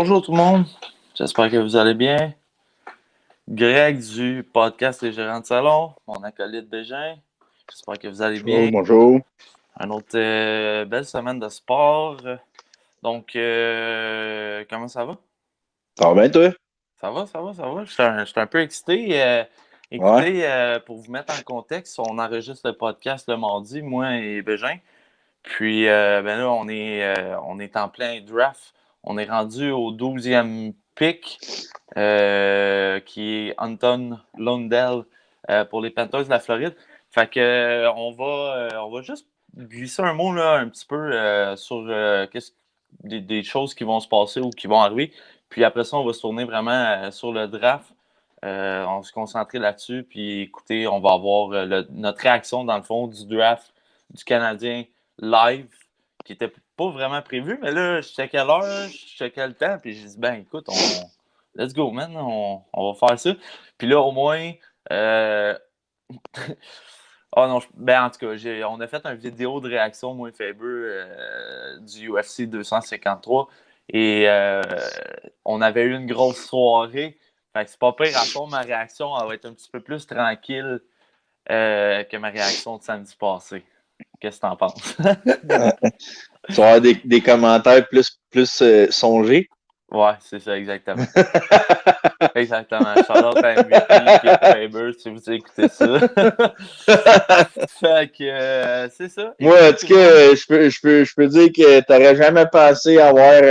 Bonjour tout le monde, j'espère que vous allez bien. Greg du podcast Les Gérants de Salon, mon acolyte Bégin, j'espère que vous allez bien. Bonjour. Une autre belle semaine de sport. Donc, comment ça va? Ça va bien, toi? Ça va. Je suis un peu excité. Écoutez, pour vous mettre en contexte, on enregistre le podcast le mardi, moi et Bégin. Puis, là, on est en plein draft. On est rendu au 12e pick, qui est Anton Lundell pour les Panthers de la Floride. Fait que on va juste glisser un mot là, un petit peu sur des choses qui vont se passer ou qui vont arriver. Puis après ça, on va se tourner vraiment sur le draft. On va se concentrer là-dessus. Puis écoutez, on va avoir notre réaction dans le fond du draft du Canadien live, qui était pas vraiment prévu, mais là, je checkais l'heure, je checkais le temps, puis j'ai dit, ben écoute, let's go, man, on va faire ça. Puis là, au moins, oh non, en tout cas, on a fait une vidéo de réaction, moi et Faber, du UFC 253, et on avait eu une grosse soirée. Fait que c'est pas pire, à fond, ma réaction, elle va être un petit peu plus tranquille que ma réaction de samedi passé. Qu'est-ce que t'en penses? Tu vas avoir des commentaires plus songés. Ouais, c'est ça, exactement. Exactement. Shout-out à MVP et Faber, si vous écoutez ça. Fait que, c'est ça. Moi, en tout cas, je peux dire que t'aurais jamais pensé avoir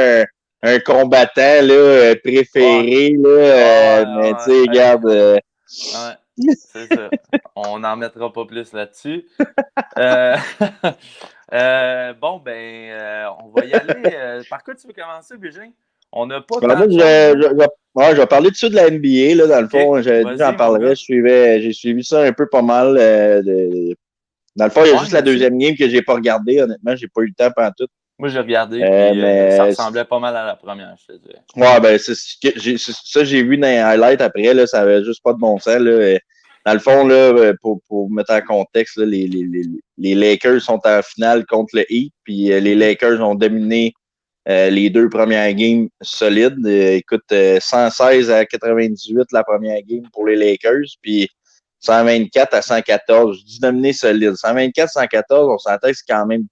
un combattant là, préféré. Là, mais tu sais, regarde. Ouais, c'est ça. On n'en mettra pas plus là-dessus. Bon, on va y aller. Par quoi tu veux commencer, Bégin? On n'a pas tant de choses. Je vais parler de la NBA, là, dans le fond. J'avais dit j'en parlerais. J'ai suivi ça un peu pas mal. Dans le fond, il y a juste la deuxième game que j'ai pas regardée. Honnêtement, j'ai pas eu le temps pendant tout. Moi, j'ai regardé, puis ça ressemblait pas mal à la première, je te dirais. Ouais, ben, ça, j'ai vu dans les highlights après, là, ça avait juste pas de bon sens, là. Dans le fond, là, pour mettre en contexte, là, les Lakers sont en finale contre le Heat, puis les Lakers ont dominé les deux premières games solides. Écoute, 116 à 98 la première game pour les Lakers, puis 124 à 114. Je dis dominé solide. 124-114, on s'entend que c'est quand même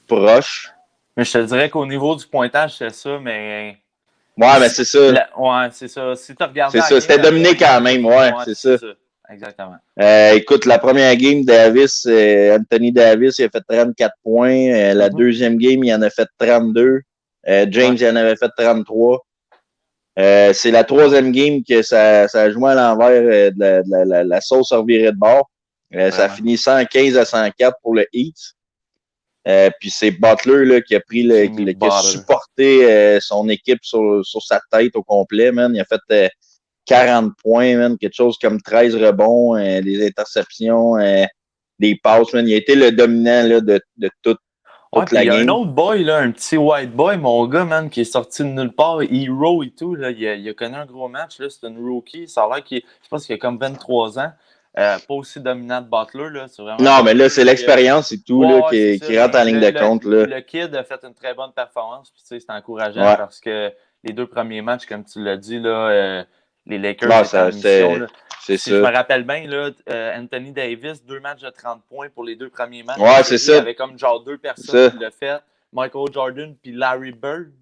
proche. Mais je te dirais qu'au niveau du pointage, c'est ça, mais... Ouais, mais c'est ça. Ouais, c'est ça. Si tu regardais... C'est ça, c'était dominé quand même, ouais, c'est ça. Exactement. Écoute, la première game, Anthony Davis, il a fait 34 points. La deuxième game, il en a fait 32. James, il en avait fait 33. C'est la troisième game que ça a joué à l'envers de la sauce revirée de bord. Ça a fini 115 à 104 pour le Heat. Puis c'est Butler là, qui a supporté son équipe sur sa tête au complet, man. Il a fait 40 points, man, quelque chose comme 13 rebonds, des interceptions, des passes, man. Il a été le dominant là, de toute la game. Il y a un autre boy, là, un petit white boy, mon gars, man, qui est sorti de nulle part, Hero et tout. Là, il a connu un gros match, là, c'est une rookie. Ça a l'air je pense qu'il a comme 23 ans. Pas aussi dominant de Butler, là. C'est vraiment non, mais là, c'est l'expérience et tout là, qui rentre en ligne de compte. Là. Le kid a fait une très bonne performance, puis c'est encourageant parce que les deux premiers matchs, comme tu l'as dit, là, les Lakers étaient en mission. Là. C'est si je me rappelle bien, là, Anthony Davis, 2 matchs de 30 points pour les deux premiers matchs. Ouais, c'est ça. Il y avait comme genre 2 personnes qui l'ont fait. Michael Jordan puis Larry Bird.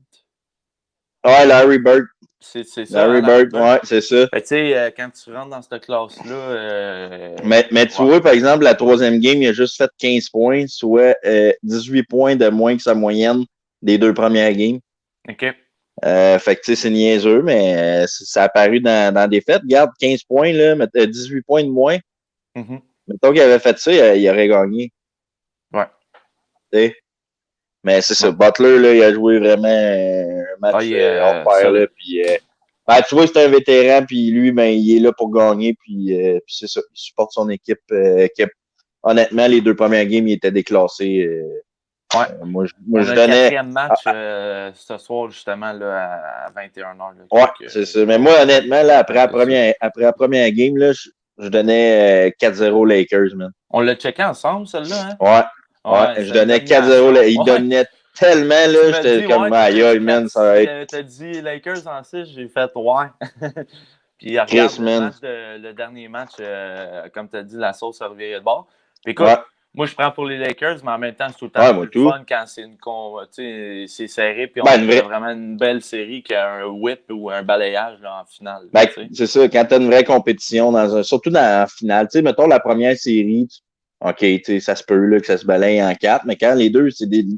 Ouais, Larry Bird. C'est ça. Larry Bird, ouais, c'est ça. Tu sais, quand tu rentres dans cette classe-là... mais tu vois, par exemple, la troisième game, il a juste fait 15 points, soit 18 points de moins que sa moyenne des deux premières games. OK. Fait que tu sais, c'est niaiseux, mais ça a apparu dans des fêtes. Regarde, 15 points, là, 18 points de moins. Mettons qu'il avait fait ça, il aurait gagné. Ouais. T'sais. Mais c'est ça. Butler, là, il a joué vraiment un match hors pair, là. Puis, tu vois, c'est un vétéran, puis lui, ben, il est là pour gagner, puis c'est ça. Il supporte son équipe. Honnêtement, les deux premières games, il était déclassé. Ouais. Moi, je donnais. Le quatrième match ce soir, justement, là, à 21h. Ouais, c'est ça. Mais moi, honnêtement, là, après la première game, là, je donnais 4-0 Lakers, man. On l'a checké ensemble, celle-là, hein? Ouais, je donnais 4-0. Il dominait tellement, là, j'étais dit, comme, ouais, aïe, aïe, man, ça va être t'as dit Lakers en 6, j'ai fait ouais. Puis regarde Chris, man. le dernier match, comme tu as dit, la sauce a reviré de bord. Puis écoute, Ouais, moi je prends pour les Lakers, mais en même temps, c'est tout le temps ouais, moi, plus le tout. fun quand c'est serré, puis Ben, on une fait vraie, vraiment une belle série qu'un whip ou un balayage là, en finale. ben, Tu sais. c'est ça, quand t'as une vraie compétition, surtout dans la finale, tu sais, mettons la première série, OK, tu sais, ça se peut, là, que ça se balaye en 4, mais quand les deux,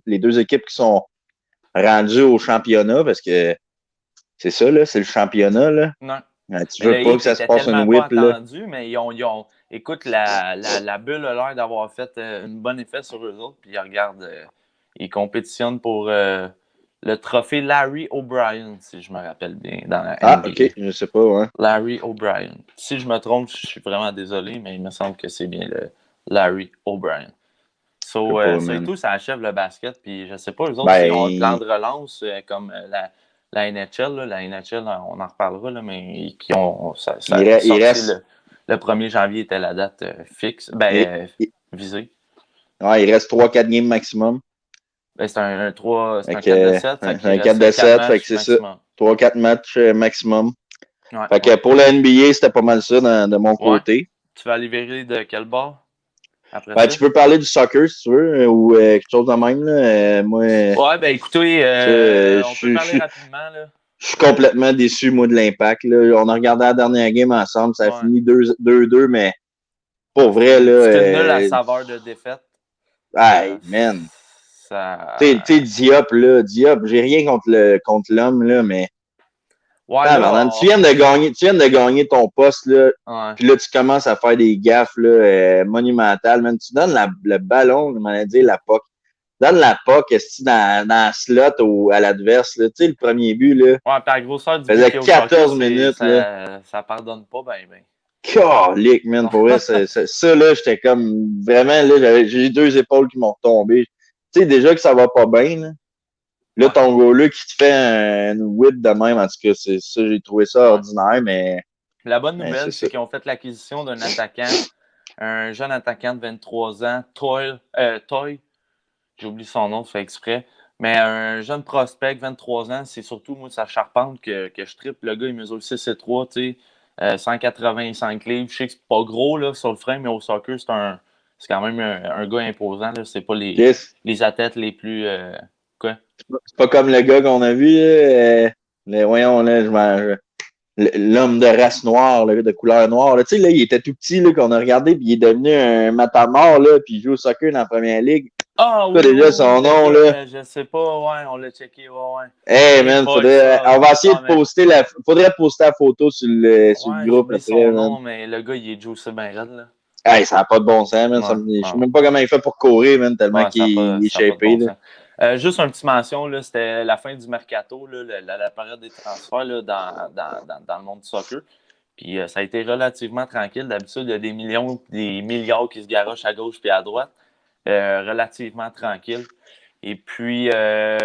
les deux équipes qui sont rendues au championnat, parce que c'est ça, là, c'est le championnat, là. Non. Tu Mais veux le pas que Heat ça se était passe une tellement pas whip, là. attendu, mais écoute, la bulle a l'air d'avoir fait une bonne effet sur eux autres. Puis regarde, ils compétitionnent pour le trophée Larry O'Brien, si je me rappelle bien, dans la Ah, NBA. OK, je sais pas, ouais. Larry O'Brien. Si je me trompe, je suis vraiment désolé, mais il me semble que c'est bien le Larry O'Brien. Je sais So, pas, ça et man. tout, ça achève le basket. Puis je sais pas, eux autres, s'ils ont un plan Ben, de relance comme la NHL. Là, la NHL, on en reparlera, là, mais qui ont ça est il sorti reste, le 1er janvier était la date fixe, il, il- visée. ouais, il reste 3-4 games maximum. Ben, c'est Fait un que, 4 de 7, fait c'est qu'il un 4 reste de 4 7, fait que matchs c'est ça. maximum. 3-4 matchs maximum. Ouais, Fait que ouais. pour la NBA, c'était pas mal ça de mon Ouais. côté. Tu vas aller virer de quel bord après Ben, ça? tu peux parler du soccer si tu veux, ou quelque chose de même. Là. Moi, Ouais, ben écoutez, ça, on peut parler rapidement, là. je suis complètement déçu, moi, de l'impact. Là. On a regardé la dernière game ensemble, ça a Ouais. fini 2-2, mais pour vrai, là, C'est une nulle à saveur de défaite. hey, man. Tu sais, Ça... Diop, j'ai rien contre l'homme, là, mais Ouais, tabarnak, là, tu viens de gagner ton poste, là, ouais. puis là, tu commences à faire des gaffes, là, monumentales, man. Tu donnes le ballon, je m'en ai dit, la POC. Donne la POC, dans la slot à l'adverse, là. Tu sais, le premier but, là, Ouais, puis la grosseur du but faisait qu'il y a au soccer, 14 minutes, là. ça pardonne pas, ben. Calique, man, pour vrai, ça, là, j'étais comme, vraiment, là, j'ai deux épaules qui m'ont retombé. Tu sais, déjà que ça va pas bien, là. Là, Ouais, ton gars-là qui te fait un whip de même, en tout cas, c'est ça, j'ai trouvé ça ouais. ordinaire, mais La bonne c'est nouvelle, ça. c'est qu'ils ont fait l'acquisition d'un attaquant, un jeune attaquant de 23 ans, Toy, j'ai oublié son nom, fait exprès, mais un jeune prospect, 23 ans, c'est surtout, moi, sa charpente que je tripe. Le gars, il mesure 6'3", tu sais, 185 livres. Je sais que c'est pas gros, là, sur le frame, mais au soccer, c'est quand même un gars imposant, là. C'est pas Yes. les athlètes les plus, quoi? C'est pas comme le gars qu'on a vu, là, voyons, là, l'homme de race noire, là, de couleur noire. Là. Tu sais, là, il était tout petit, là, qu'on a regardé, puis il est devenu un matamor, là, puis il joue au soccer dans la première ligue. Ah C'est oui, déjà oui, oui, son le nom, là. gars, je sais pas, ouais, on l'a checké, ouais, ouais. Hey, Hey man, boy, ça, on va essayer non, de mais, poster faudrait poster la photo sur le ouais, groupe j'oublie après, son man. nom, mais le gars, il est juicy ben raide, là. Hey, ça n'a pas de bon sens, man. Ouais, Je sais non. même pas comment il fait pour courir, man, tellement Ouais, qu'il est ça a pas de shapé, bon là. sens. Juste un petit mention, là, c'était la fin du mercato, là, la période des transferts là, dans le monde du soccer. Puis ça a été relativement tranquille. D'habitude, il y a des millions, des milliards qui se garochent à gauche puis à droite. Relativement tranquille. Et puis,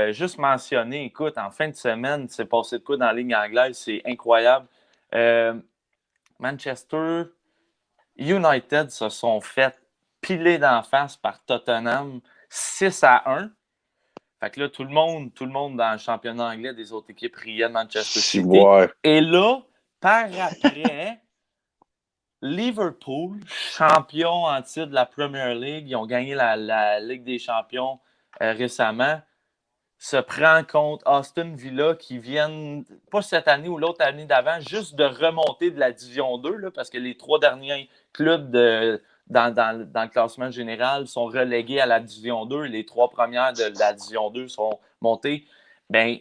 juste mentionner, écoute, en fin de semaine, c'est passé de quoi dans la ligne anglaise, c'est incroyable. Manchester United se sont fait piler d'en face par Tottenham 6-1. Fait que là, tout le monde dans le championnat anglais des autres équipes riait de Manchester Si, City. ouais. Et là, par après, Liverpool, champion en titre de la Premier League, ils ont gagné la Ligue des champions récemment, se prend contre Aston Villa qui viennent, pas cette année ou l'autre année d'avant, juste de remonter de la Division 2, là, parce que les 3 derniers clubs dans le classement général sont relégués à la Division 2. Les 3 premières de la Division 2 sont montées. Ben,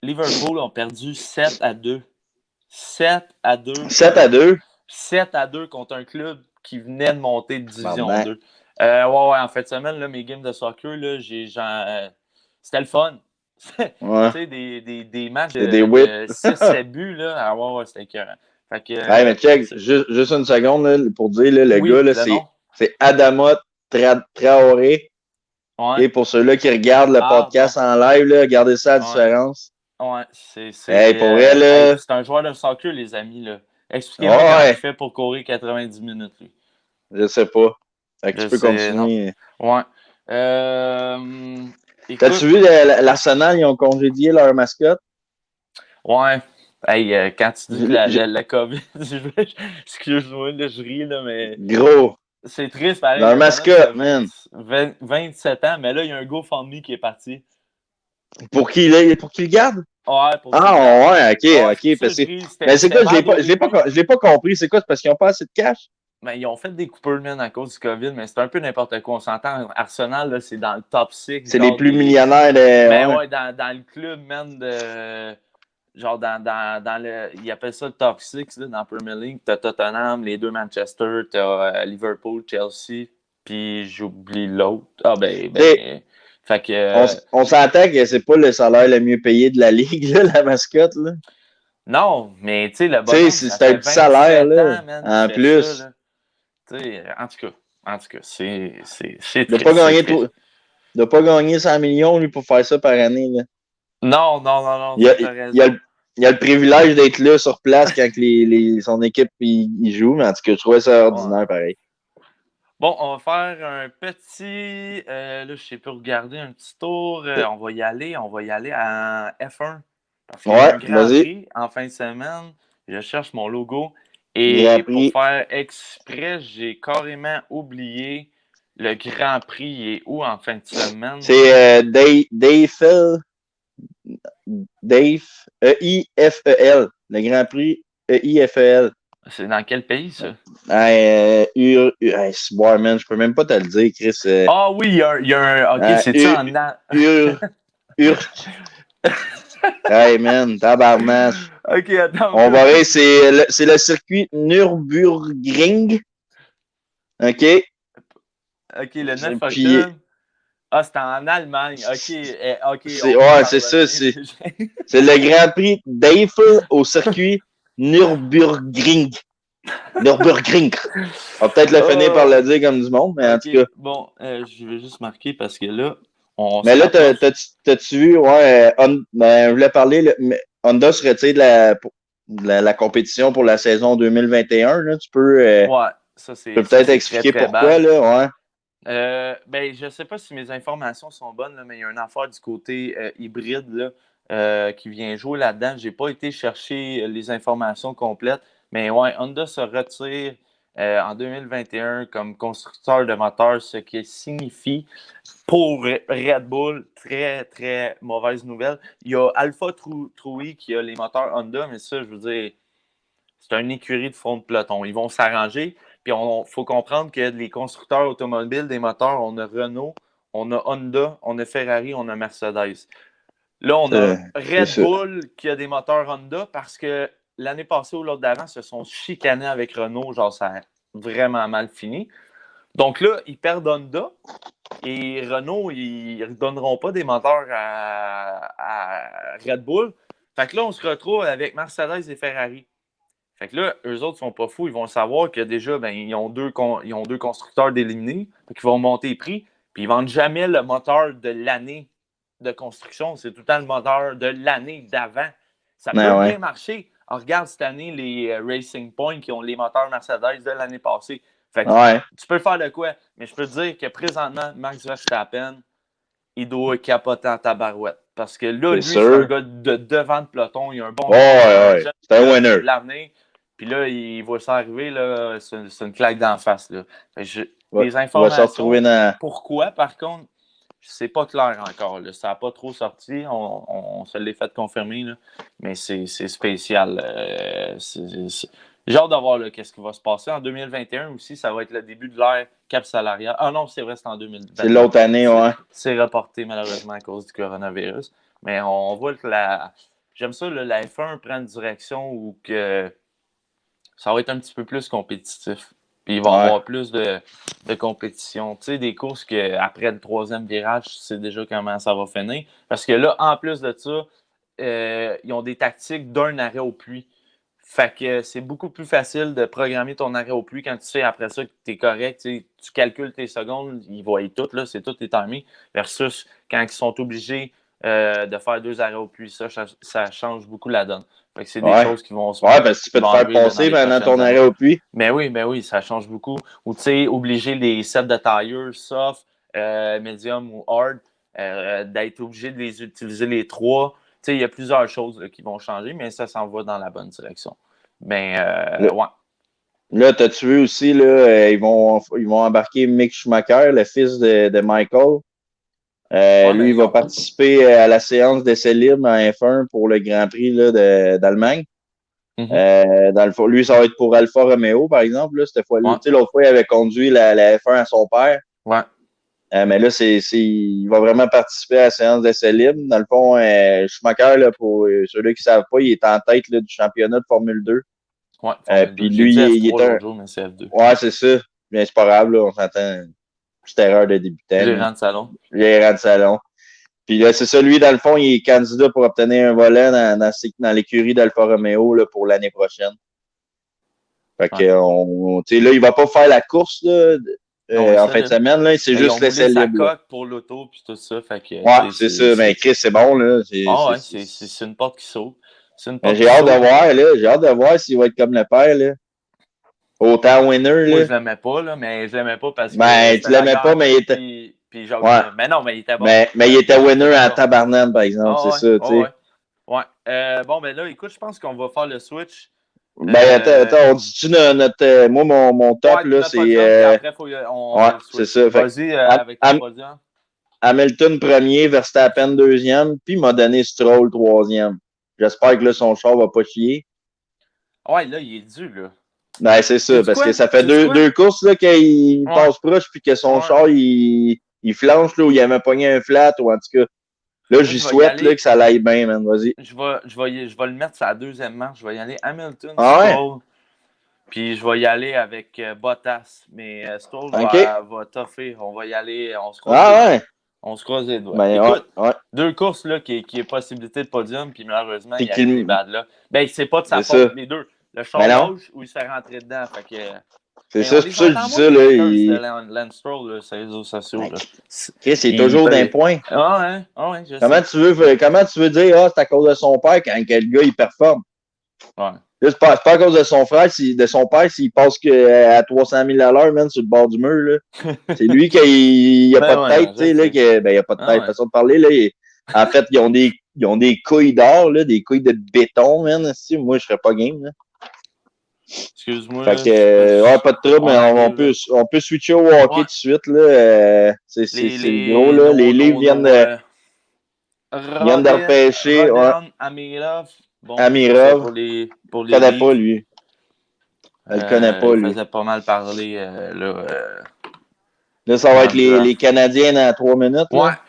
Liverpool ont perdu 7-2. 7-2 7-2. 7-2 contre un club qui venait de monter de Division Tabarnak. 2. Ouais, en fait, semaine, là, mes games de soccer, là, c'était le fun. Tu Ouais. sais, des matchs Des whips. de 6-7 buts, là. Ah ouais, c'était écœurant. Fait que, Hey, mais check, juste une seconde là, pour dire, là, le gars, oui, là, le nom. c'est Adama Traoré. Ouais. Et pour ceux-là qui regardent le Ah, bon. podcast en live, là, regardez ça la Ouais. différence. Ouais, Hey, pour elle, hey, là. c'est un joueur de soccer, les amis, là. Oh, Expliquez-moi comment il ouais, fait pour courir 90 minutes, lui. je sais pas. Fait que tu Je peux sais, non. continuer. Ouais. Euh, Écoute, T'as-tu vu l'Arsenal, ils ont congédié leur mascotte? ouais. Hey, quand tu dis que J'ai- la COVID, excuse-moi, là, je ris, là, mais Gros. c'est triste, pareil. Il y Leur a un bonhomme qui mascotte, a man. 27 ans, mais là, il y a un GoFundMe qui est parti. Pour qui le garde? Ouais, pour qu'il garde. Ah, ouais, Ouais, ok, c'est pour ok. ça que je ris. Mais c'est C'était quoi, bad au début. je l'ai pas compris. C'est quoi? C'est parce qu'ils ont pas assez de cash? Ben, ils ont fait des coupures, man, à cause du COVID, mais c'est un peu n'importe quoi. On s'entend, Arsenal, là, c'est dans le top 6, C'est les genre plus des. millionnaires Mais de. ouais, dans le club, man, de. Genre dans le. Ils appellent ça le top 6, là, dans la Premier League. T'as Tottenham, les deux Manchester, t'as Liverpool, Chelsea, puis j'oublie l'autre. Ah, Ouais. Fait que. On s'entend que c'est pas le salaire le mieux payé de la ligue, là, la mascotte, là. Non, mais tu sais, le Tu sais, bonhomme, ça c'est un fait petit salaire, 27 là. ans, man, il En fait ça, plus. là. Tu sais, en tout cas, c'est De pas triste, c'est gagner triste. de pas gagner 100 millions, lui, pour faire ça par année, là. Non, non, non, non, Il a, ça, t'as il a, raison. il a le privilège d'être là sur place quand son équipe il joue, mais en tout cas, je trouvais ça Ouais. ordinaire pareil. Bon, on va faire un petit. Là, je sais plus regarder un petit tour. On va y aller à F1. Parce qu'il y a eu Ouais, un grand vas-y. prix en fin de semaine. Je cherche mon logo. Grand Et pour Prix. faire exprès, j'ai carrément oublié le grand prix. Il est où en fin de semaine? C'est Dave, EIFEL. Le Grand Prix EIFEL. C'est dans quel pays, ça? Man, je peux même pas te le dire, Chris. Ah oui, il y a un. Ok, c'est-tu en. Ur, Ur, Hey, man, tabarnache. Ok, attends un On peu. va voir, c'est le circuit Nürburgring. OK? Ok, le 9 Puis, octobre. Ah, c'était en Allemagne. Ok, ok, on peut ouais, c'est ça, pardonner. c'est le Grand Prix d'Eiffel au circuit Nürburgring. Nürburgring. On va peut-être le finir par Oh, le dire comme du monde, mais en ok, tout cas. bon, je vais juste marquer parce que là, on se Mais là, rapproche. t'as-tu vu, ouais, ben, je voulais parler, mais Honda se retire de la compétition pour la saison 2021. Là. Ouais, Tu peux ça, peut-être c'est très, expliquer très pourquoi, bad. là, ouais. Ben, je sais pas si mes informations sont bonnes, là, mais il y a une affaire du côté hybride là, qui vient jouer là-dedans. J'ai pas été chercher les informations complètes, mais ouais, Honda se retire en 2021 comme constructeur de moteurs, ce qui signifie pour Red Bull, très, très mauvaise nouvelle. Il y a Alpha Trui qui a les moteurs Honda, mais ça, je veux dire, c'est une écurie de fond de peloton. Ils vont s'arranger. Puis il faut comprendre que les constructeurs automobiles des moteurs, on a Renault, on a Honda, on a Ferrari, on a Mercedes. Là, on a C'est Red ça. Bull qui a des moteurs Honda parce que l'année passée ou l'autre d'avant, se sont chicanés avec Renault. Genre, ça a vraiment mal fini. Donc là, ils perdent Honda et Renault, ils ne donneront pas des moteurs à Red Bull. Fait que là, on se retrouve avec Mercedes et Ferrari. Fait que là, eux autres sont pas fous. Ils vont savoir que déjà, ben, ils ont deux constructeurs d'éliminés. Ils vont monter les prix. Puis ils vendent jamais le moteur de l'année de construction. C'est tout le temps le moteur de l'année d'avant. Ça Ouais, peut ouais. bien marcher. On regarde cette année les Racing Point qui ont les moteurs Mercedes de l'année passée. Fait que Ouais. tu peux faire de quoi? Mais je peux te dire que présentement, Max Verstappen, il doit capoter en tabarouette. Parce que là, C'est lui, c'est un sûr. gars de devant de peloton. Il a un bon Ouais, char, c'est un ouais. jeune C'est un pilote qui a winner. de l'avenir. Puis là, il voit ça arriver, là, c'est une claque d'en face. Là. Ouais. Les Il va se retrouver informations, dans. pourquoi, par contre, c'est pas clair encore. Là. Ça n'a pas trop sorti. On se l'est fait confirmer. Là. Mais c'est spécial. J'ai hâte de voir qu'est-ce qui va se passer. En 2021 aussi, ça va être le début de l'ère cap salariale. Ah non, c'est vrai, c'est en C'est 2022. l'autre année, ouais. C'est reporté malheureusement à cause du coronavirus. Mais on voit que j'aime ça, là, la F1 prend une direction où que ça va être un petit peu plus compétitif. Puis il va y Ouais. avoir plus de compétition. Tu sais, des courses qu'après le troisième virage, tu sais déjà comment ça va finir. Parce que là, en plus de ça, ils ont des tactiques d'un arrêt au puits. Fait que c'est beaucoup plus facile de programmer ton arrêt au puits quand tu sais après ça que tu es correct. Tu calcules tes secondes, ils voient tout, là, c'est tout est timé. Versus quand ils sont obligés de faire deux arrêts au puits, ça change beaucoup la donne. Fait que c'est des Ouais. choses Ouais, parce que tu qui peux te vont faire arriver là, dans passer les pendant prochaines ton années. arrêt au puits. Mais oui, ça change beaucoup. Ou tu sais, obliger les sets de tailleurs soft, medium ou hard. d'être obligé de les utiliser les 3. Tu sais, il y a plusieurs choses là, qui vont changer, mais ça s'en va dans la bonne direction. Mais, ouais. Là, t'as-tu vu aussi, là, ils vont embarquer Mick Schumacher, le fils de Michael. Ouais, Lui, mais il va participer à la séance d'essai libre en F1 pour le Grand Prix là, d'Allemagne. Dans le fond, lui, ça va être pour Alfa Romeo, par exemple. Là, cette fois, ouais. l'autre fois, il avait conduit la F1 à son père. Ouais. Mais là, il va vraiment participer à la séance d'essai libre. Dans le fond, Schumacher, là, pour ceux-là qui ne savent pas, il est en tête là, du championnat de Formule 2. Ouais, Formule 2. Puis J'ai lui, dit il F3 est l'autre jour, mais c'est F2. Ouais, c'est ça. Bien, c'est pas grave, là, on s'entend. Petite erreur de débutant. Gérant de salon. Gérant de salon. Puis là, c'est ça, lui, dans le fond, il est candidat pour obtenir un volant dans l'écurie d'Alfa Romeo là, pour l'année prochaine. Fait que, là, il va pas faire la course là, en fin de semaine, là, c'est juste l'essai libre. Ils ont coque pour l'auto puis tout ça. Fait que, ouais, c'est ça. Mais Chris, c'est bon, là. C'est une porte qui s'ouvre. J'ai hâte de voir, là. J'ai hâte de voir s'il va être comme le père, là. Autant winner, là. Moi, je l'aimais pas, là, mais je l'aimais pas parce que. Ben, tu l'aimais pas, mais il était. Puis genre, ouais. Mais non, mais il était bon. Mais il était winner en tabarnane, par exemple, c'est ça, tu sais. Ouais. Bon, ben là, écoute, je pense qu'on va faire le switch. Ben, attends, on dit-tu notre. Moi, mon top, là, c'est. Après, c'est ça. Vas-y avec ton podium. Hamilton premier, Verstappen deuxième, puis il m'a donné Stroll troisième. J'espère que là, son char va pas chier. Ouais, là, il est dû, là. Ben, c'est ça, parce que ça fait deux courses là, qu'il passe proche, puis que son char, il flanche, là, où il avait pogné un flat, ou en tout cas. Là, j'y souhaite là, que ça l'aille bien, man. Vas-y. Je vais le mettre sur la deuxième marche. Je vais y aller Hamilton, Stroll. Puis je vais y aller avec Bottas. Mais Stroll va toffer. On va y aller. On se croise on se croise les doigts. Ben, écoute, deux courses là, qui est possibilité de podium, puis malheureusement, il y a des bad là. Ben, c'est pas de sa faute, les deux. Le char rouge où il s'est rentré dedans. Fait que. C'est ça, c'est pour ça que je dis ça, là. De Lance Stroll, là, sur les réseaux sociaux, là. Chris, c'est toujours d'un point. Ouais, je comment tu veux dire, c'est à cause de son père quand le gars, il performe? Ouais. Là, c'est pas à cause de son frère, de son père, s'il passe à 300 000 à l'heure, man, sur le bord du mur, là. C'est lui qui a pas de tête, tu sais, là. Il a pas de tête, façon de parler, là. En fait, ils ont des couilles d'or, là, des couilles de béton, man. Moi, je serais pas game, là. Excuse-moi. Fait que, pas de trouble, mais on peut switcher au hockey tout de suite, là. C'est le gros, là. Les livres viennent de repêcher. Amirov. Bon, Amirov. Pour les connais pas, lui. Elle le connaît pas, lui. Il faisait pas mal parler, là. Là, ça va être les Canadiens dans 3 minutes, là.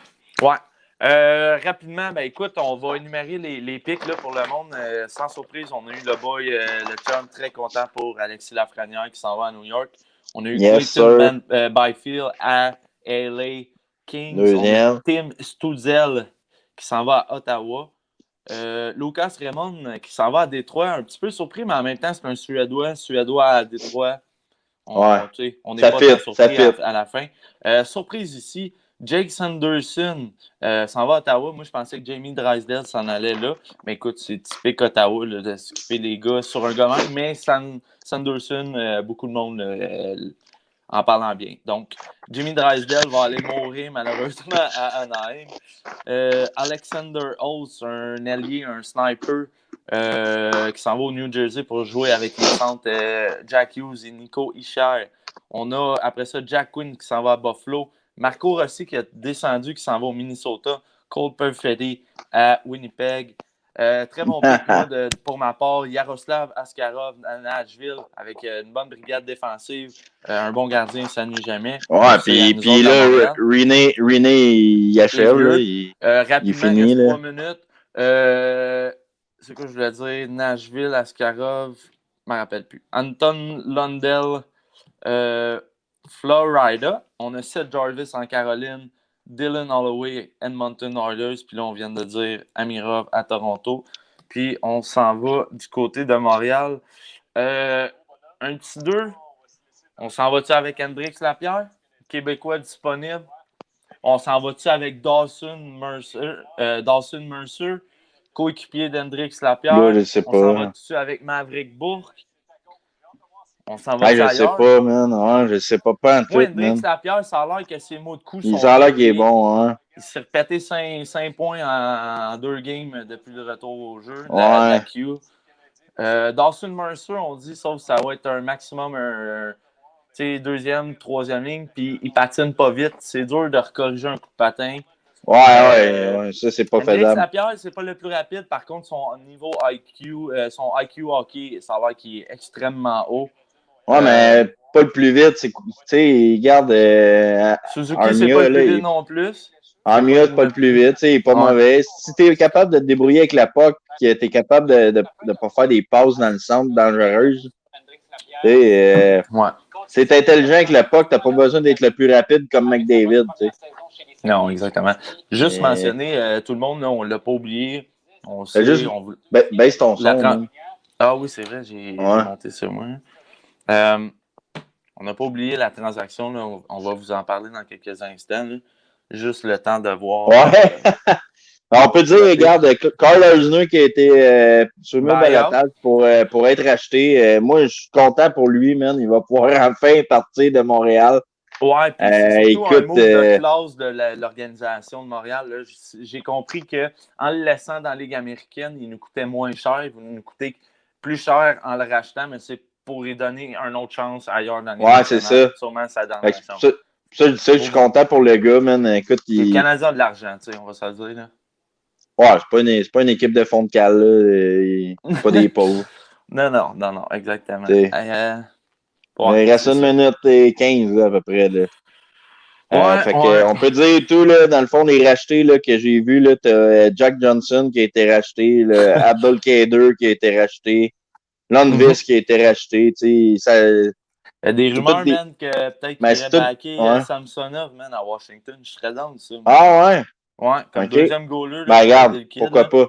Ouais. Rapidement, ben écoute, on va énumérer les pics là, pour le monde. Sans surprise, on a eu le boy, le chum, très content pour Alexis Lafrenière qui s'en va à New York. On a eu Clayton Byfield à LA Kings. Deuxième. On a Tim Stutzel qui s'en va à Ottawa. Lucas Raymond qui s'en va à Détroit. Un petit peu surpris, mais en même temps, c'est un Suédois à Détroit. On n'est pas très surpris à la fin. Surprise ici, Jake Sanderson s'en va à Ottawa. Moi, je pensais que Jamie Drysdale s'en allait là. Mais écoute, c'est typique Ottawa là, de skipper les gars sur un gars même. Mais Sanderson, beaucoup de monde en parlant bien. Donc, Jamie Drysdale va aller mourir malheureusement à Anaheim. Alexander Holtz, un allié, un sniper qui s'en va au New Jersey pour jouer avec les centres Jack Hughes et Nico Hischier. On a après ça Jack Quinn qui s'en va à Buffalo. Marco Rossi qui a descendu, qui s'en va au Minnesota. Cole Perfetti à Winnipeg. Très bon pick pour ma part. Yaroslav Askarov à Nashville avec une bonne brigade défensive. Un bon gardien, ça nuit jamais. Ouais, puis là, René, il achève. Rapidement, il finit, il reste 3 minutes. C'est quoi je voulais dire? Nashville, Askarov, je ne me rappelle plus. Anton Lundell, Florida. On a Seth Jarvis en Caroline. Dylan Holloway, Edmonton Oilers. Puis là, on vient de dire Amirov à Toronto. Puis on s'en va du côté de Montréal. Un petit 2. On s'en va-tu avec Hendrix Lapierre? Québécois disponible. On s'en va-tu avec Dawson Mercer? Coéquipier d'Hendrix Lapierre? Là, je sais pas. On s'en va-tu avec Maverick Bourque? On s'en va je sais pas, man. Ouais, je sais pas en tout. Hendrix Lapierre, ça a l'air que ses mots de coup sont. Ça a l'air qu'il est bon, hein. s'est répété 5 points en 2 games depuis le retour au jeu de Ouais. la Q. Dawson Mercer, on dit, sauf que ça va être un maximum deuxième, troisième ligne, puis il patine pas vite. C'est dur de recorriger un coup de patin. Ouais, ça, c'est pas Hendrix faisable. Lapierre, c'est pas le plus rapide. Par contre, son niveau IQ, son IQ hockey, ça va qu'il est extrêmement haut. Ouais, mais pas le plus vite. Tu sais, il garde. Suzuki, c'est pas le plus vite non plus. Armia, c'est pas le plus vite. Il est pas mauvais. Si tu es capable de te débrouiller avec la POC, que tu es capable de pas faire des passes dans le centre dangereuses, c'est intelligent avec la POC. Tu n'as pas besoin d'être le plus rapide comme McDavid. T'sais. Non, exactement. Juste mentionner, tout le monde, là, on l'a pas oublié. On sait. Juste, baisse ton son. Ah oui, c'est vrai, j'ai monté sur moi. On n'a pas oublié la transaction. Là, on va vous en parler dans quelques instants. Là. Juste le temps de voir. Ouais. On peut dire, regarde, Carl Eisner qui a été soumis au balotage pour être acheté. Moi, je suis content pour lui, man. Il va pouvoir enfin partir de Montréal. Ouais, puis c'est surtout un move de classe de l'organisation de Montréal. Là. J'ai compris qu'en le laissant dans la Ligue américaine, il nous coûtait moins cher. Il nous coûtait plus cher en le rachetant, mais c'est pour lui donner une autre chance ailleurs dans la Ligue nationale. Ouais, c'est ça. Sûrement sa dernière chance. Ça, je suis content pour le gars, man. Écoute, le Canadien a de l'argent, on va se le dire. Là. Ouais, c'est pas une équipe de fond de cale, là. Pas des pauvres. non, exactement. Il reste 1 minute et 15 là, à peu près. Là. On peut dire tout, là, dans le fond, les rachetés là, que j'ai vus, là, t'as Jack Johnson qui a été racheté, Abdelkader qui a été racheté, Lundqvist qui a été racheté. Ça, il y a des rumeurs, man, que peut-être qu'il irait backer Samsonov, man, à Washington. Je serais dans ça. Man. Ah ouais? Ouais, comme deuxième goaler. Ben regarde, pourquoi pas?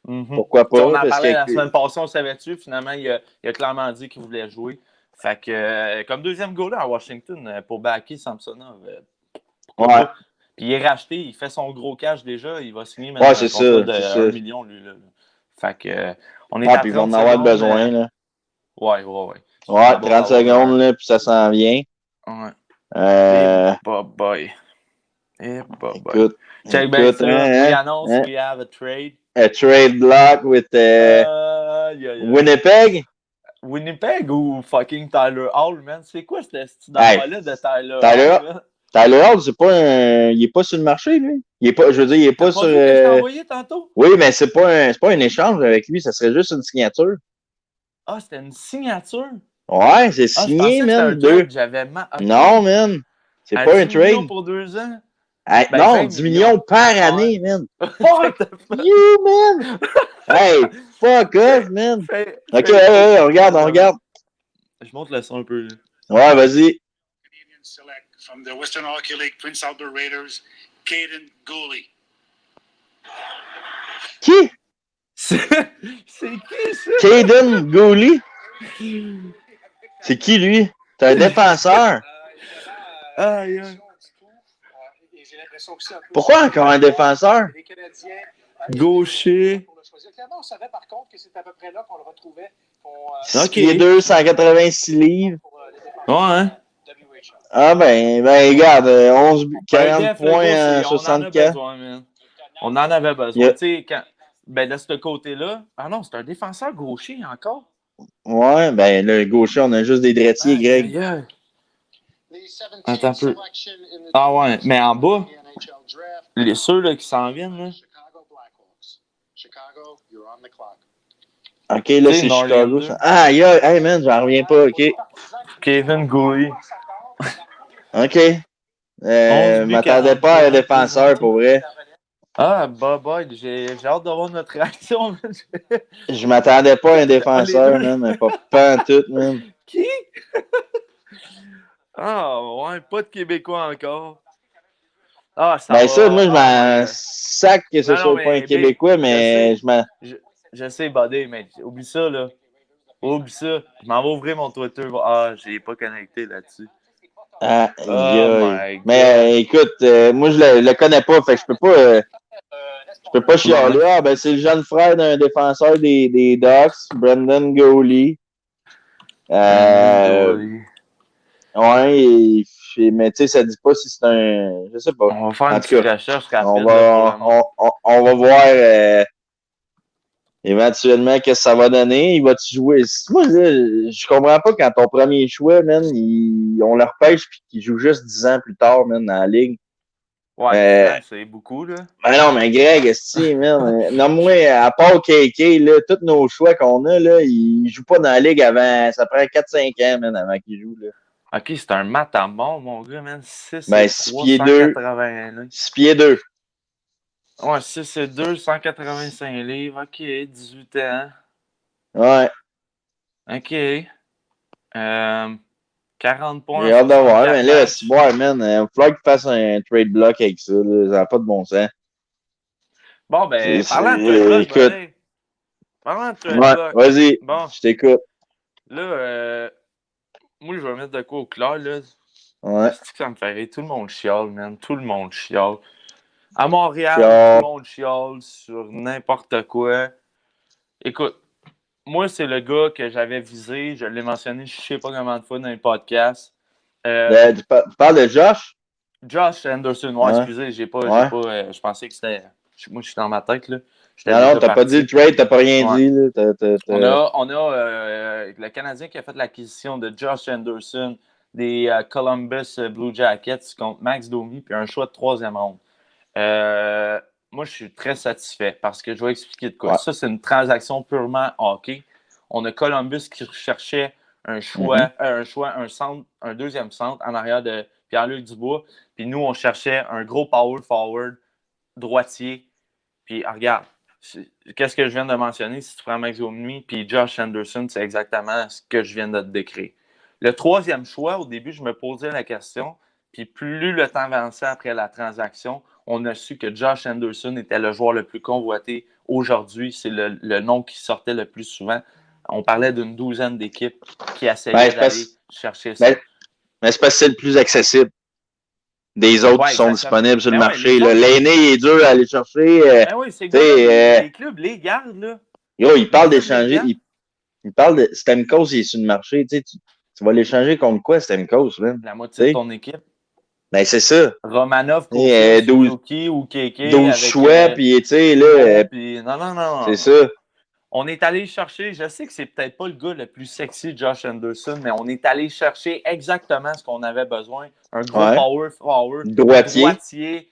Pourquoi pas? On en parlait la semaine passée, on savait dessus. Finalement, il a clairement dit qu'il voulait jouer. Fait que, comme deuxième goaler à Washington, pour backer Samsonov, ouais. Puis il est racheté, il fait son gros cash déjà, il va signer maintenant un contrat de 1 million, lui. Là. Fait que, on est à 30 ils vont en avoir besoin, là. Ouais. Ouais, 30 secondes, là, puis ça s'en vient. Ouais. Boy. Écoute, check bien ça. We annonce we have a trade. A trade block with Winnipeg? Winnipeg ou fucking Tyler Hall, man? C'est quoi ce style d'envoi-là de Tyler Hall? Tyler Hall, il est pas sur le marché, lui. Il est pas, je veux dire, il est pas sur. Que je t'ai envoyé tantôt? Oui, mais c'est pas un échange avec lui, ça serait juste une signature. Ah, c'était une signature? Ouais, c'est signé, man. Non, man. C'est pas un trade. 10 millions pour 2 ans? Non, 10 millions par année, man. Fuck you, man. Hey, fuck off, man. Ok, on regarde. Je monte le son un peu. Là. Ouais, vas-y. Select from the Western Hockey League, Prince Albert Raiders, Caden Gooley. Qui? C'est qui, ça? Caden Gooley? C'est qui, lui? C'est un défenseur. Pourquoi encore un défenseur? Gaucher. On savait par contre que c'est à peu près là qu'on le retrouvait. Il est 286 livres. Ouais, hein? Ah ben regarde, 40 points en 64. On en avait besoin. Tu sais, de ce côté-là. Ah non, c'est un défenseur gaucher encore. Ouais, ben le gaucher, on a juste des droitiers, Greg. Attends un peu. Ah ouais, mais en bas, ceux là, qui s'en viennent, là. Ok, là, c'est Chicago. Ah, hey man, j'en reviens pas, ok. Kevin Gooley. Ok. M'attendais pas à un défenseur, pour vrai. Ah, boy, j'ai hâte d'avoir notre réaction. Je m'attendais pas à un défenseur, man, mais pas en tout, man. Qui? Ah, ouais, pas de Québécois encore. Ah, ça ben ça, moi, je m'en sac que ce soit pas un Québécois, mais je sais, Buddy, mais oublie ça, là. Oublie ça. Je m'en vais ouvrir mon Twitter. Ah, je l'ai pas connecté là-dessus. Ah, mais écoute, moi, je le connais pas, fait que je peux pas chialer. Ah, ben, c'est le jeune frère d'un défenseur des Ducks, Brendan Gooley. mais tu sais, ça dit pas si c'est un. Je sais pas. On va faire En une tout petite cas, recherche rapide on là, pour va, le monde. on va voir éventuellement qu'est-ce que ça va donner. Il va-tu jouer? Moi, là, je comprends pas quand ton premier choix, man, on le repêche puis qu'il joue juste 10 ans plus tard, man, dans la ligue. Ouais, 10 Euh, ans, c'est beaucoup, là. Ben non, mais Greg, esti, man. Nomme-moi, à part KK, là, tous nos choix qu'on a, là, ils jouent pas dans la ligue avant. Ça prend 4-5 ans, man, avant qu'ils jouent, là. Ok, c'est un mat à mort, mon gars, man. 6 Ben, et 6 3, pieds 2. 180 livres. 6 pieds 2. Ouais, 6 et 2, 185 livres. Ok, 18 ans. Ouais. Ok. 40 points, J'ai hâte de voir, 64 mais là, matchs. si boire, man, il va falloir qu'il fasse un trade block avec ça, là. Ça n'a pas de bon sens. Bon, ben, parlant de trade block, Écoute. buddy. Parlant de trade Ouais, block. vas-y. Bon, Je t'écoute. là, moi, je vais mettre de quoi au clair, là. Ouais. C'est que ça me fait rire. Tout le monde chiale, man. Tout le monde chiale. À Montréal, Chiale. tout le monde chiale sur n'importe quoi. Écoute, moi, c'est le gars que j'avais visé. Je l'ai mentionné je sais pas combien de fois dans les podcasts. Tu parles de Josh? Josh Anderson. Ouais, Ouais. excusez, j'ai pas je pensais que c'était. Moi, je suis dans ma tête, là. J'étais Non, déjà t'as pas dit le parti. trade, t'as pas rien Ouais. dit, là. On a le Canadien qui a fait l'acquisition de Josh Anderson des Columbus Blue Jackets contre Max Domi puis un choix de 3e ronde. Moi, je suis très satisfait parce que je vais expliquer de quoi. Ouais. Ça, c'est une transaction purement hockey. On a Columbus qui recherchait un choix, un centre, un 2e centre en arrière de Pierre-Luc Dubois. Puis nous, on cherchait un gros power forward droitier. Puis regarde, qu'est-ce que je viens de mentionner? Si tu prends Max Domi puis Josh Anderson, c'est exactement ce que je viens de te décrire. Le 3e choix, au début, je me posais la question. Puis plus le temps avançait après la transaction, on a su que Josh Anderson était le joueur le plus convoité aujourd'hui. C'est le nom qui sortait le plus souvent. On parlait d'une 12aine d'équipes qui essayaient d'aller chercher ça. Mais c'est parce que c'est le plus accessible des autres qui sont disponibles sur le marché. L'aîné, il est dur à aller chercher. Oui, c'est gars les clubs les gardent. Là. Yo, il parle d'échanger. Il parle de Stamkos, il est sur le marché. Tu vas l'échanger contre quoi, Stamkos? Là? La moitié de ton équipe. Ben, c'est ça. Romanov, Caulfield, Suzuki ou Keke. 12 choix, puis tu sais, là. Non. C'est ça. On est allé chercher, je sais que c'est peut-être pas le gars le plus sexy, Josh Anderson, mais on est allé chercher exactement ce qu'on avait besoin. Un gros power forward, droitier.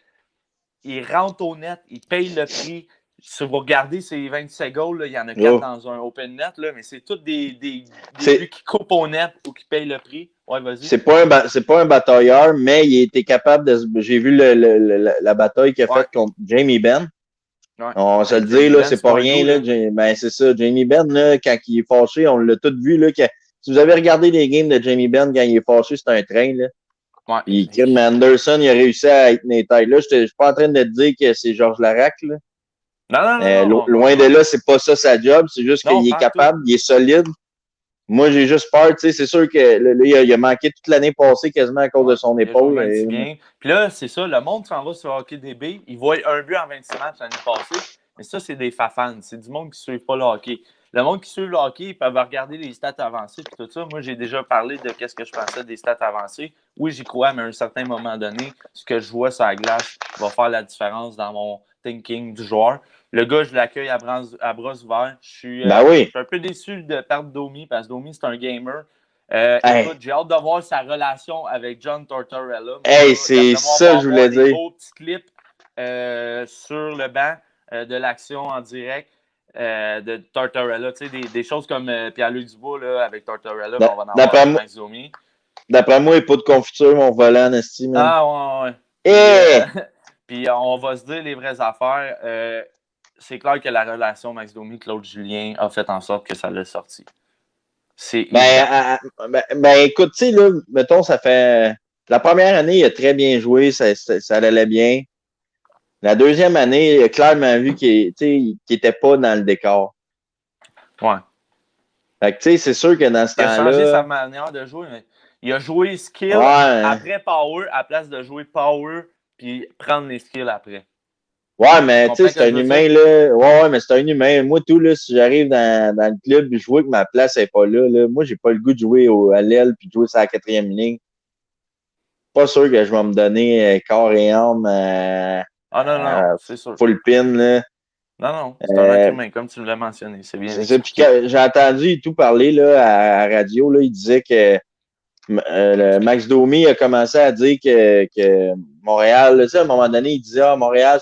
Il rentre au net, il paye le prix. Si vous regardez ces 27 goals, là, il y en a 4 dans un open net, là, mais c'est tous des buts qui coupent au net ou qui payent le prix. Ouais, vas-y. C'est pas un batailleur, mais il était capable de. J'ai vu la bataille qu'il a faite contre Jamie Benn. Ouais. On se le dit, là, c'est pas rien. Là. Ben, c'est ça. Jamie Benn, là, quand il est fâché, on l'a tout vu. Là, si vous avez regardé les games de Jamie Benn quand il est fâché, c'est un train. Là. Ouais. Puis Kim Anderson, il a réussi à être les tailles. Là, je suis pas en train de te dire que c'est Georges Larac. Là. Non. Loin de là, c'est pas ça sa job. C'est juste qu'il est capable, il est solide. Moi, j'ai juste peur, tu sais, c'est sûr que là, il a manqué toute l'année passée quasiment à cause de son épaule. Bien. Puis là, c'est ça, le monde s'en va sur Hockey DB, ils voient un but en 26 matchs l'année passée, mais ça, c'est des fafans, c'est du monde qui ne suit pas le hockey. Le monde qui suit le hockey, ils peuvent regarder les stats avancées et tout ça. Moi, j'ai déjà parlé de ce que je pensais des stats avancées. Oui, j'y crois, mais à un certain moment donné, ce que je vois sur la glace va faire la différence dans mon thinking du joueur. Le gars, je l'accueille à bras ouverts. Je suis un peu déçu de perdre Domi parce que Domi, c'est un gamer. Écoute, j'ai hâte de voir sa relation avec John Tortorella. C'est ça que je voulais dire. Des beaux petits clips sur le banc de l'action en direct de Tortorella. Tu sais, des choses comme Pierre-Luc Dubois là, avec Tortorella, on va en avoir avec Max Domi. D'après moi, il n'y a pas de confiture, mon volant, Nasty. Ah, ouais. Puis on va se dire les vraies affaires. C'est clair que la relation Max Domi-Claude Julien a fait en sorte que ça l'a sorti. Écoute, tu sais, là, mettons, ça fait. La première année, il a très bien joué, ça allait bien. La deuxième année, il a clairement vu qu'il n'était pas dans le décor. Ouais. Fait que, tu sais, c'est sûr que dans ce temps-là. Il a changé sa manière de jouer, mais il a joué skill après power, à place de jouer power puis prendre les skills après. Ouais, mais tu sais, c'est un humain, là. Ouais, mais c'est un humain. Moi, tout, là, si j'arrive dans le club et je vois que ma place n'est pas là, moi, j'ai pas le goût de jouer à l'aile puis de jouer sur la 4e ligne. pas sûr que je vais me donner corps et âme Ah non, c'est sûr. full pin. Là. Non, c'est un être humain, comme tu l'as mentionné. C'est bien C'est ça. Puis expliqué. j'ai entendu tout parler là, à radio, là, il disait que Max Domi a commencé à dire que Montréal, là, tu sais, à un moment donné, il disait Montréal,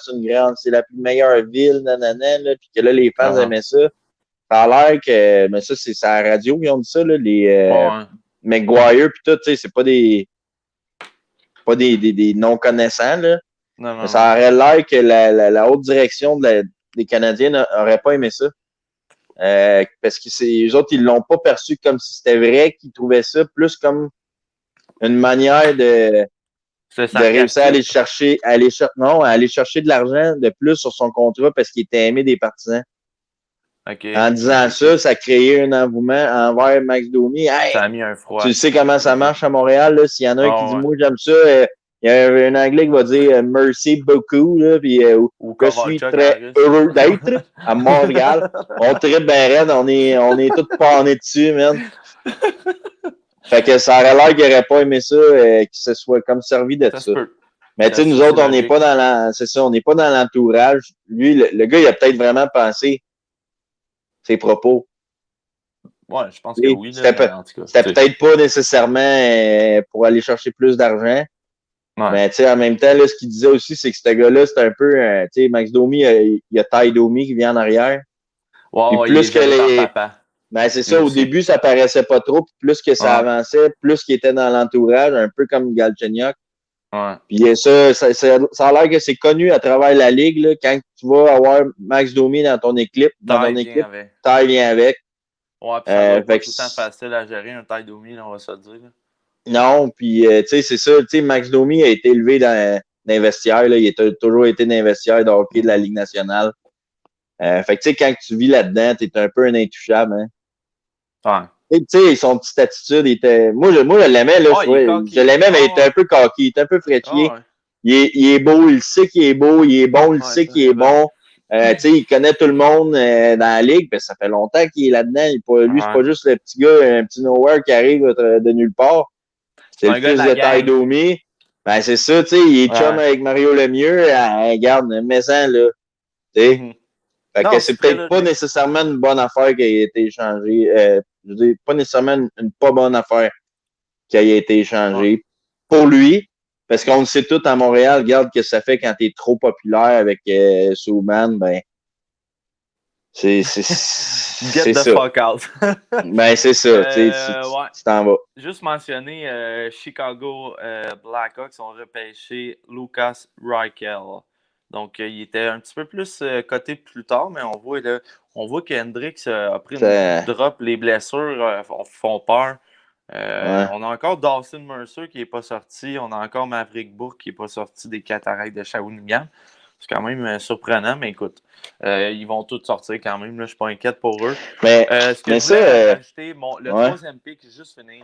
c'est la plus meilleure ville, nanana, là, puis que là, les fans aimaient ça. Ça a l'air que, mais ça, c'est à la radio qu'ils ont dit ça, là, Bon, hein. McGuire, puis tout, tu sais, c'est pas des non-connaissants, là. Non. Mais ça aurait l'air que la haute direction des Canadiens n'aurait pas aimé ça. Parce que eux autres, ils l'ont pas perçu comme si c'était vrai, qu'ils trouvaient ça plus comme une manière de réussir à aller chercher de l'argent de plus sur son contrat parce qu'il était aimé des partisans. Okay. En disant ça a créé un engouement envers Max Domi. Hey, ça a mis un froid. Tu sais comment ça marche à Montréal, là, s'il y en a un qui dit moi j'aime ça, il y a un Anglais qui va dire merci beaucoup, là, puis je suis très heureux d'être à Montréal. On tripe bien raide, on est tous panés dessus, man. Fait que ça aurait l'air qu'il n'aurait pas aimé ça, qu'il se soit comme servi de ça. Mais tu sais, nous autres, on n'est pas dans l'entourage. Lui, le gars, il a peut-être vraiment pensé ses propos. Ouais, je pense que oui. C'était peut-être pas nécessairement pour aller chercher plus d'argent. Ouais. Mais tu sais, en même temps, là, ce qu'il disait aussi, c'est que ce gars-là, c'est un peu, tu sais, Max Domi, il y a Ty Domi qui vient en arrière. Wow, puis plus que les. Ben, c'est ça, au début, ça paraissait pas trop. Puis plus que ça avançait, plus qu'il était dans l'entourage, un peu comme Galchenyuk. Ouais. Puis ça a l'air que c'est connu à travers la ligue, là, quand tu vas avoir Max Domi dans ton équipe, Ty vient avec. Ouais, puis ça doit pas tout le temps facile à gérer un Ty Domi, on va se le dire. Là. Non, puis tu sais, c'est ça. Tu sais, Max Domi a été élevé dans les vestiaires. Là, il a toujours été dans les vestiaires de hockey de la Ligue nationale. Fait que tu sais, quand tu vis là-dedans, t'es un peu un intouchable. Hein? Ouais. Tu sais, son petite attitude était. Moi, je l'aimais, là. Je l'aimais, mais il était un peu cocky, il était un peu frétillé. Ouais. Il est beau, il sait qu'il est beau, il est bon, il sait qu'il est bon. Tu sais, il connaît tout le monde dans la ligue, parce que ça fait longtemps qu'il est là-dedans. Lui, c'est pas juste le petit gars, un petit nowhere qui arrive de nulle part. C'est le fils de Ty Domi. Ben, c'est ça, tu sais, il est chum avec Mario Lemieux. Regarde, mets-en, là. Tu sais. Fait que c'est peut-être pas nécessairement une bonne affaire qui a été échangée. Je veux dire, pas nécessairement une pas bonne affaire qui a été échangée pour lui. Parce qu'on le sait tout à Montréal, regarde que ça fait quand t'es trop populaire avec Subban, ben. C'est Get the fuck out. Ben, c'est ça. Tu t'en vas. Juste mentionner, Chicago Blackhawks ont repêché Lucas Reichel. Donc, il était un petit peu plus coté plus tard, mais on voit qu'Hendrix a pris une drop. Les blessures font peur. On a encore Dawson Mercer qui n'est pas sorti. On a encore Maverick Bourque qui n'est pas sorti des Cataractes de Shawinigan. C'est quand même surprenant, mais écoute, ils vont tous sortir quand même. Là, je ne suis pas inquiète pour eux. Mais ajouter le troisième pick, juste fini.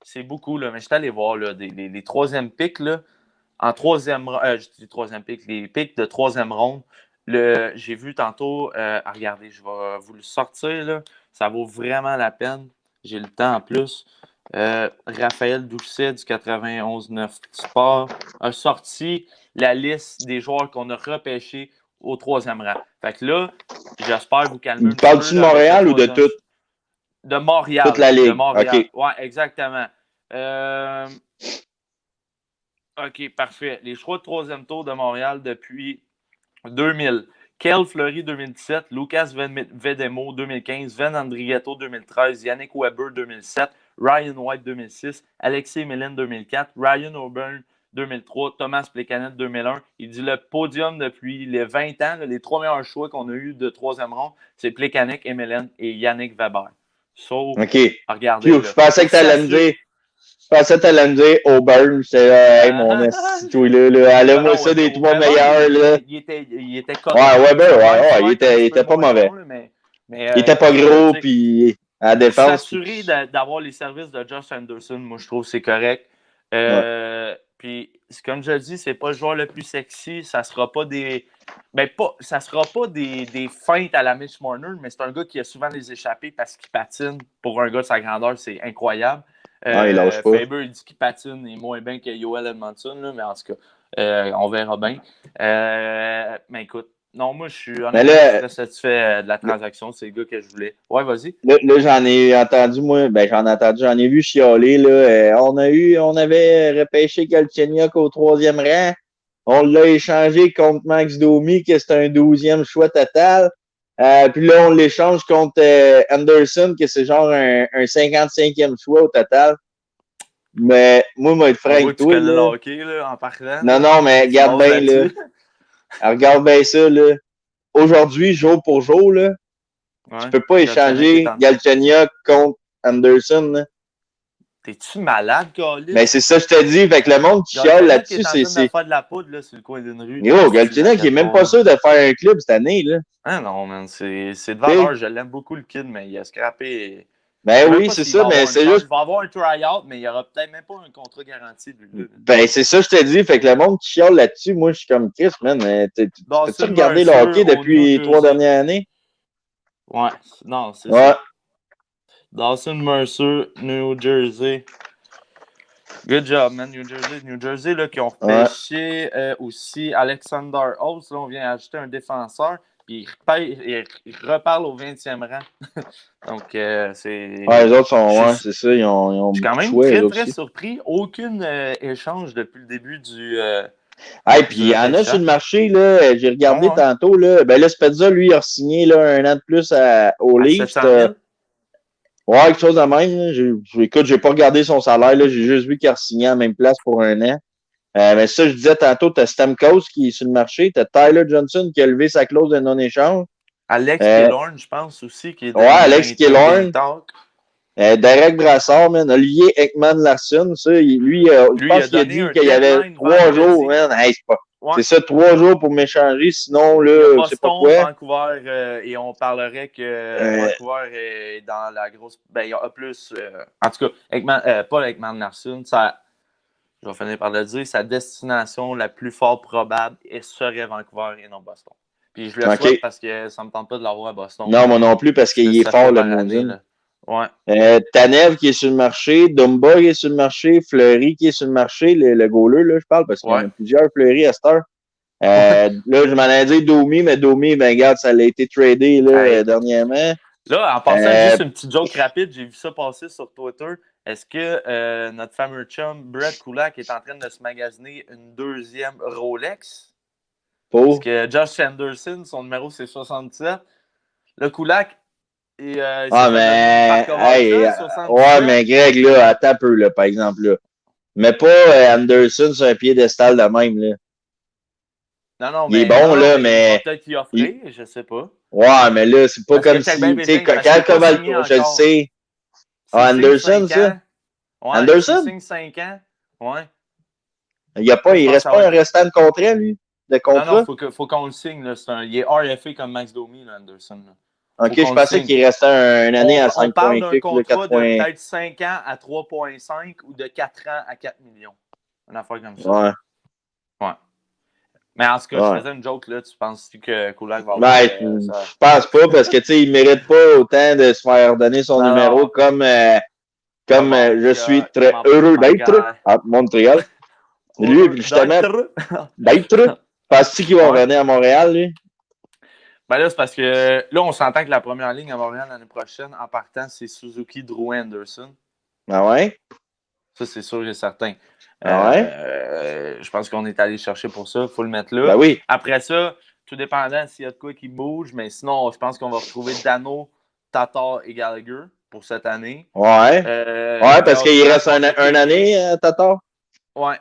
C'est beaucoup, là, mais je suis allé voir là, les troisième picks. Là, en troisième, je dis troisième pick, les picks de troisième ronde. J'ai vu tantôt, regardez, je vais vous le sortir. Là, ça vaut vraiment la peine. J'ai le temps en plus. Raphaël Doucet du 91-9 Sport a sorti la liste des joueurs qu'on a repêchés au troisième rang. Fait que là, j'espère vous calmer un peu. Parles-tu de Montréal ou de tout? De Montréal. Toute la ligue. De Montréal. Okay. Ouais, exactement. OK, parfait. Les choix de troisième tour de Montréal depuis 2000. Kel Fleury 2017, Lucas Vedemo 2015, Van Andrigetto 2013, Yannick Weber 2007, Ryan White 2006, Alexis Mélin 2004, Ryan O'Byrne 2003, Thomas Plekanec 2001. Il dit le podium depuis les 20 ans, les trois meilleurs choix qu'on a eu de troisième ronde, c'est Plekanec, Mélin et Yannick Weber. Regardez. Je pensais que tu allais me dire. Je pensais que tu allais me dire Auburn, c'est là, hey, mon esti, là. Allez-moi ça des trois meilleurs, là. Il était correct. Ouais, Weber, il était pas mauvais. Mais, il était pas gros, puis à la défense. S'assurer d'avoir les services de Josh Anderson, moi, je trouve que c'est correct. Puis, comme je le dis, c'est pas le joueur le plus sexy. Ça sera pas des. Ça sera pas des feintes à la Mitch Marner, mais c'est un gars qui a souvent les échappées parce qu'il patine. Pour un gars de sa grandeur, c'est incroyable. Il lâche pas. Faber, il dit qu'il patine et moins bien que Yoel Edmondson, là, mais en tout cas, on verra bien. Mais écoute, non, moi, je suis honnêtement très satisfait de la transaction. C'est le gars que je voulais. Ouais, vas-y. Là, j'en ai entendu, j'en ai vu chialer, là. On avait repêché Galchenyuk au 3e rang. On l'a échangé contre Max Domi, que c'est un 12e choix total. Puis là, on l'échange contre Anderson, que c'est genre un 55e choix au total. Mais moi, moi, être franc avec toi. Tu connais le hockey, là, en parlant. Non, mais regarde bien, là. Regarde bien ça, là. Aujourd'hui, jour pour jour, là, tu peux pas échanger Galchenyuk contre Anderson, là. T'es-tu malade, Calis? Mais c'est ça, je te dis. Fait que le monde qui chiale là-dessus, c'est. C'est faire de la poudre, là, sur le coin d'une rue. Yo, Galchenyuk, il est même pas sûr de faire un club cette année, là. Ah non, man, c'est de valeur. Je l'aime beaucoup, le kid, mais il a scrappé. Ben oui, c'est ça, mais c'est juste. Il va avoir un try-out, mais il n'y aura peut-être même pas un contrat garanti. Ben, c'est ça, je te dis. Fait que le monde qui chiale là-dessus, moi, je suis comme Chris, man. T'as-tu regardé le hockey depuis les 3 dernières années? Ouais, non, c'est ça. Dawson Mercer, New Jersey. Good job, man. New Jersey, là, qui ont pêché aussi Alexander Holtz. Là, on vient ajouter un défenseur. Puis il reparle au 20e rang. Donc, c'est. Ouais, les autres sont. C'est ça. Ils ont je suis quand même très surpris. Aucun échange depuis le début du. Puis il y en a sur le marché, là. J'ai regardé tantôt, là. Ben là, Spezza, lui, il a signé là, 1 an de plus au Leafs. Ouais, quelque chose de même. Écoute, j'ai pas regardé son salaire, là. J'ai juste vu qu'il a signé à la même place pour 1 an. Mais ça, je disais tantôt, t'as Stamkos qui est sur le marché, t'as Tyler Johnson qui a levé sa clause de non-échange. Alex Killorn, je pense aussi, qui est Alex Killorn. Derek Brassard, man. Olivier Ekman-Larsson, ça, lui, je pense qu'il a dit qu'il y avait 3 jours, man. C'est ça, 3 jours pour m'échanger, sinon, là, je sais pas quoi. Vancouver, et on parlerait que Vancouver est dans la grosse. Ben, il y a plus. En tout cas, pas Ekman-Larsson, ça. Je vais finir par le dire, sa destination la plus fort probable serait Vancouver et non Boston. Puis je le souhaite parce que ça ne me tente pas de l'avoir à Boston. Non, moi non plus, parce qu'il est fort, le Mountain. Ouais. Tanev qui est sur le marché, Dumba qui est sur le marché, Fleury qui est sur le marché, le goaler, là, je parle, parce qu'il y en a plusieurs Fleury à cette heure. Là, je m'en ai dit Domi, mais Domi, ben regarde, ça a été tradé là, dernièrement. Là, en passant, juste une petite joke rapide, j'ai vu ça passer sur Twitter. Est-ce que notre fameux chum Brett Kulak est en train de se magasiner une 2e Rolex? Parce que Josh Anderson, son numéro c'est 67. Le Kulak, mais Greg, là, attends un peu, là, par exemple, là. Mais pas Anderson sur un piédestal de même, là. Non, il est bon, là, mais. Peut-être qu'il offrait, je sais pas. Ouais, mais là, c'est pas comme si. Tu sais, quand je le sais. Anderson, ça? Ouais, Anderson? Il signe 5 ans. Ouais. Il reste pas un restant de contrat, lui? De contrat? Non, faut qu'on le signe, là. Il est RFA comme Max Domi, là, Anderson. Là. Ok, je pensais qu'il restait une année à 5,5. On parle d'un contrat de peut-être 5 ans à 3,5 ou de 4 ans à 4 millions. Une affaire comme ça. Ouais. Mais en tout cas, je faisais une joke, là. Tu penses que Kulak va avoir je pense pas, parce que, tu sais, il mérite pas autant de se faire donner son numéro comme je suis très heureux d'être à Montréal. Lui, justement, d'être. Penses-tu qu'il va revenir à Montréal, lui? Ben là, c'est parce que là, on s'entend que la première ligne à Montréal l'année prochaine, en partant, c'est Suzuki, Drouin, Anderson. Ah ouais? Ça, c'est sûr et certain. Je pense qu'on est allé chercher pour ça. Il faut le mettre là. Ben oui. Après ça, tout dépendant s'il y a de quoi qui bouge, mais sinon, je pense qu'on va retrouver Dano, Tatar et Gallagher pour cette année. Ouais. Parce qu'il reste une année, Tatar. Ouais,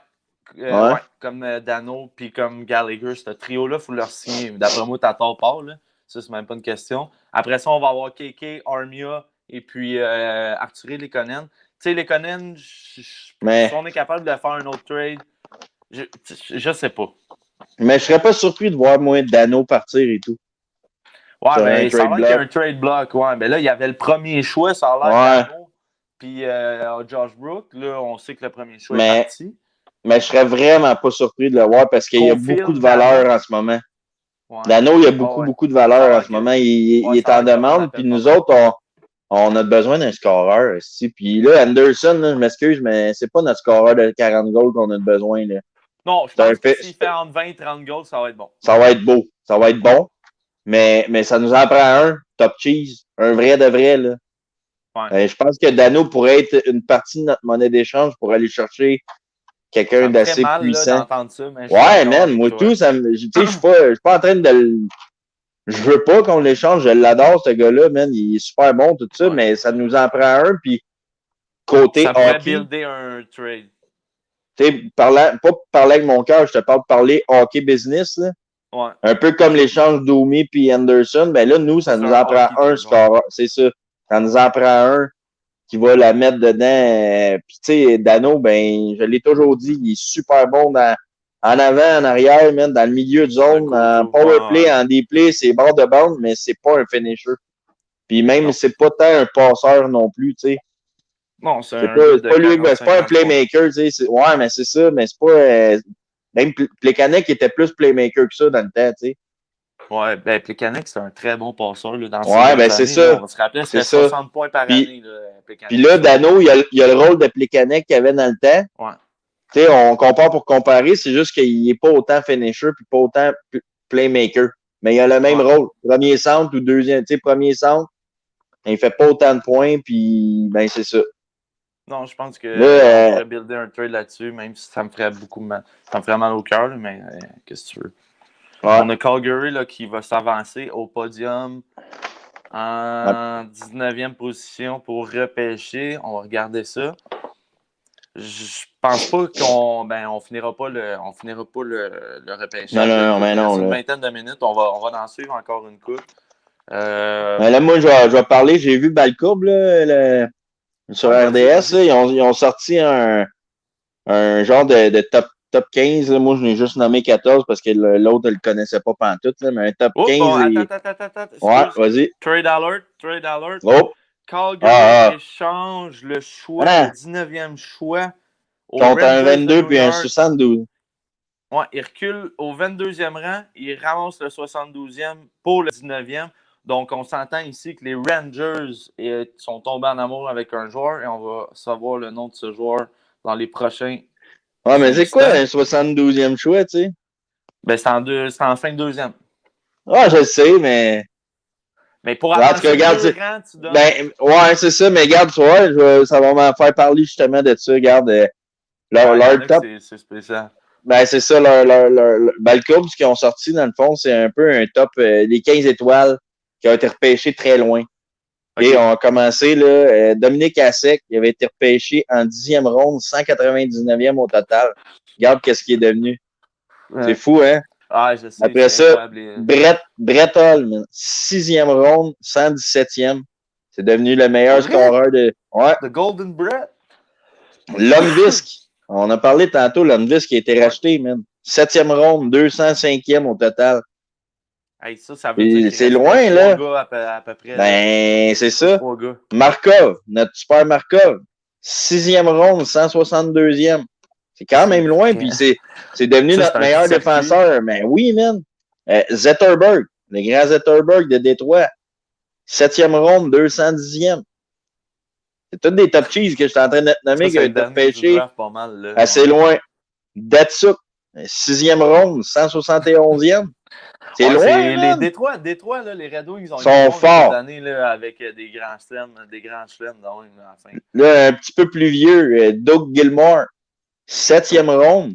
comme Dano puis comme Gallagher, ce trio-là, il faut leur signer. D'après moi, Tatar part. Là. Ça, c'est même pas une question. Après ça, on va avoir KK, Armia et puis Arthurie Lekonen. Tu sais, Lekonen, si on est capable de faire un autre trade, je sais pas. Mais je serais pas surpris de voir moins Dano partir et tout. Ouais, mais ça a l'air qu'il y a un trade block. Ouais, mais là, il y avait le premier choix, ça a l'air Dano. Puis Josh Brook, là, on sait que le premier choix est parti. Mais je serais vraiment pas surpris de le voir parce qu'il y a beaucoup de valeur en ce moment. Ouais. Dano, il y a beaucoup de valeur en ce moment. Il est en demande. Puis nous autres, On a besoin d'un scoreur ici. Puis là, Anderson, là, je m'excuse, mais c'est pas notre scoreur de 40 goals qu'on a besoin. Là. Non, je pense que s'il fait entre 20 et 30 goals, ça va être bon. Ça va être beau. Ça va être bon. Mais ça nous en prend un, top cheese. Un vrai de vrai. Là. Ouais. Je pense que Dano pourrait être une partie de notre monnaie d'échange pour aller chercher quelqu'un d'assez mal, puissant. d'entendre ça, mais ouais, man, moi tout, ça me. Tu sais, je suis pas en train de le. Je veux pas qu'on l'échange, je l'adore, ce gars-là, man. Il est super bon, tout ça, mais ça nous en prend un, puis côté ça pourrait hockey. builder un trade. Tu sais, pas parler avec mon cœur, je te parle de parler hockey business, là. Ouais. Un peu comme l'échange d'Omi puis Anderson, ben là, nous, ça nous en prend un score. C'est ça. Ça nous en prend un qui va la mettre dedans. Puis, tu sais, Dano, ben, je l'ai toujours dit, il est super bon en avant, en arrière, même dans le milieu de zone, en powerplay, en D-play, c'est bord de bande, mais c'est pas un finisher. Puis même, c'est pas tant un passeur non plus, tu sais. Non, c'est pas lui, c'est pas un playmaker, tu sais. Ouais, mais c'est ça, mais c'est pas. Même Plekanec était plus playmaker que ça dans le temps, tu sais. Ouais, ben Plekanec, c'est un très bon passeur là, dans ouais, ben c'est ça. Là, on va se rappeler, c'était 60 points par année. Puis là, Dano, il y a le rôle de Plekanec qu'il avait dans le temps. Ouais. Tu sais, on compare pour comparer, c'est juste qu'il n'est pas autant finisher puis pas autant playmaker. Mais il a le même rôle. Premier centre ou deuxième, tu sais, premier centre, il fait pas autant de points, puis ben c'est ça. Non, je pense que on pourrait builder un trade là-dessus, même si ça me ferait beaucoup mal. Ça me ferait mal au cœur, mais qu'est-ce que tu veux? Ouais. On a Calgary là, qui va s'avancer au podium en 19e position pour repêcher. On va regarder ça. Je pense pas qu'on finira pas le repêchage. Non, mais non. Une vingtaine de minutes, on va en suivre encore une coupe. Là, moi, je vais parler. J'ai vu Balcourbe là, sur RDS. Là, ils ont sorti un genre de top 15. Là. Moi, je l'ai juste nommé 14 parce que l'autre, ne le connaissait pas pantoute. Là, mais un top 15. Bon, attends. Ouais, vas-y. Trade alert. Oh. Calgary échange le choix, le 19e choix. Contre un 22 puis un 72. Ouais, il recule au 22e rang. Il ramasse le 72e pour le 19e. Donc, on s'entend ici que les Rangers sont tombés en amour avec un joueur et on va savoir le nom de ce joueur dans les prochains. Ouais, mais c'est quoi un 72e choix, tu sais? Ben, c'est en fin de deuxième. Ah, je le sais, mais. Mais pour avancer deux rangs, tu donnes. Ben, ouais, c'est ça, mais regarde, tu vois, ça va m'en faire parler justement de ça. Regarde, leur top. C'est spécial. Ben, c'est ça, leur Balcourbe, ce qu'ils ont sorti, dans le fond, c'est un peu un top, les 15 étoiles qui ont été repêchés très loin. Okay. Et on a commencé, là, Dominique Hasek, il avait été repêché en 10e ronde, 199e au total. Regarde qu'est-ce qu'il est devenu. Ouais. C'est fou, hein? Ah, je sais. Après ça, Brett Hall, 6e ronde, 117e. C'est devenu le meilleur scoreur de. Ouais. The Golden Brett. Lundqvist. On a parlé tantôt, Lundqvist qui a été racheté, man. 7e ronde, 205e au total. Hey, ça veut dire c'est loin, là. Gars à peu près. Ben, c'est ça. Markov, notre super Markov. 6e ronde, 162e. C'est quand même loin, puis c'est devenu notre meilleur défenseur. Mais oui, man. Zetterberg, le grand Zetterberg de Détroit. 7e ronde, 210e. C'est tous des top cheese que je suis en train de te nommer qui ont été pêchés assez loin. Datsuk, 6e ronde, 171e. C'est loin, les Détroit là, les Red Wings, ils sont forts des années là, avec des grands chelems à la fin. Là, un petit peu plus vieux, Doug Gilmour, 7e ronde,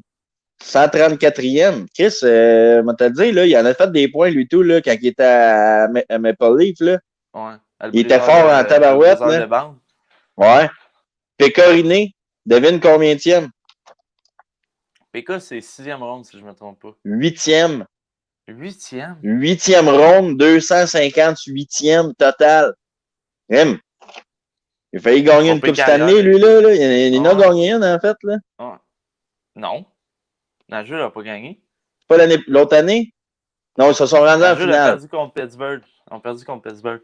134e. Chris, moi te dit, là, il en a fait des points, lui, tout, là, quand il était à Maple Leaf, là. Ouais. Il était fort en tabarouette, là. Ouais. Pécoriné, devine combienième? Péca, c'est 6e ronde, si je ne me trompe pas. 8e. 8e? 8e ronde, 258e total. Il a failli gagner une Coupe Stanley, lui, là. Il en a gagné une, en fait, là. Ouais. Non. Nashville n'a pas gagné. Pas l'autre année? Non, ils se sont rendus en finale. On a perdu contre Pittsburgh.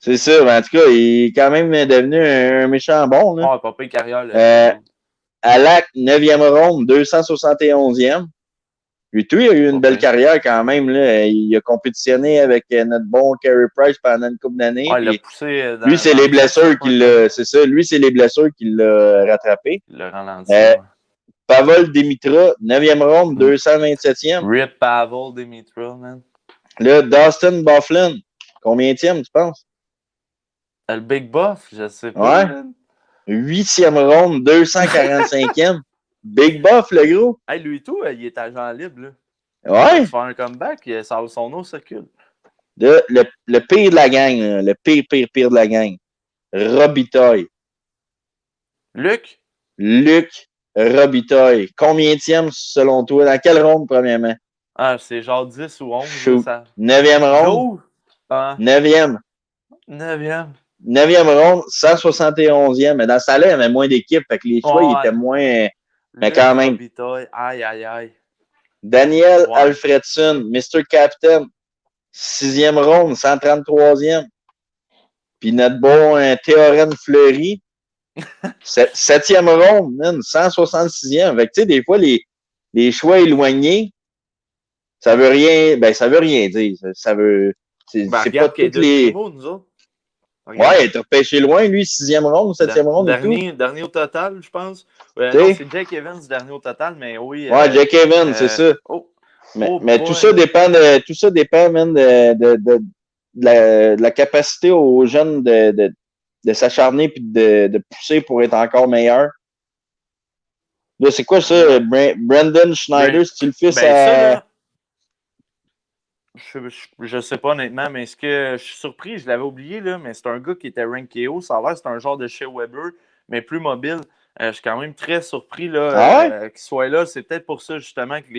C'est ça, mais en tout cas, il est quand même devenu un méchant bon, là. Ouais, pas pire carrière, là. Alak, 9e ronde, 271e. Lui, tout, il a eu une Ok. belle carrière quand même. Là. Il a compétitionné avec notre bon Carey Price pendant une couple d'années. Ouais, il l'a Puis poussé lui, c'est les blessures qui l'ont. C'est ça. Lui, c'est les blessures qui l'ont rattrapé. Il l'a ralenti. Ouais. Pavol Dimitra, 9e ronde, 227e. Rip Pavel Dimitra, man. Là, Dustin Byfuglien, combienième, tu penses? Le Big Buff, je sais pas, Ouais. man. 8e ronde, 245e. Big Buff, le gros. Hey, lui tout, il est agent libre, là. Il Ouais. va faire un comeback, son nom circule. Le pire de la gang, là, le pire de la gang. Robitaille. Luc? Luc Robitaille. Combienième selon toi? Dans quelle ronde, premièrement? Ah, c'est genre 10 ou 11. Shoot. Ça... 9e ronde? 12? Ah, 9e. 9e. 9e ronde, 171e. Mais dans ce temps-là, il y avait moins d'équipes. Fait que les choix, ils étaient moins. Mais Luc quand même. Robitaille, aïe, aïe, aïe. Daniel Alfredson, Mr. Captain. 6e ronde, 133e. Puis notre bon Théorème Fleury. 7e ronde, man, 166e. Fait que, tu sais, des fois, les choix éloignés, ça veut rien dire. Ça veut. C'est pas toutes les. Primo, nous autres. Regarde. Ouais, il était repêché loin, lui, 6e ronde, 7e ronde et tout. Dernier au total, je pense. Non, c'est Jake Evans, dernier au total, mais oui. Ouais, Jake Evans, c'est ça. Mais tout ça dépend man, de la capacité aux jeunes de s'acharner puis de pousser pour être encore meilleur. Là, c'est quoi ça, Brandon Schneider, si tu le fais ça? Je sais pas honnêtement, mais ce que je suis surpris, je l'avais oublié, là, mais c'est un gars qui était ranké haut. Ça a l'air c'est un genre de Shea Weber, mais plus mobile. Je suis quand même très surpris là, qu'il soit là. C'est peut-être pour ça justement que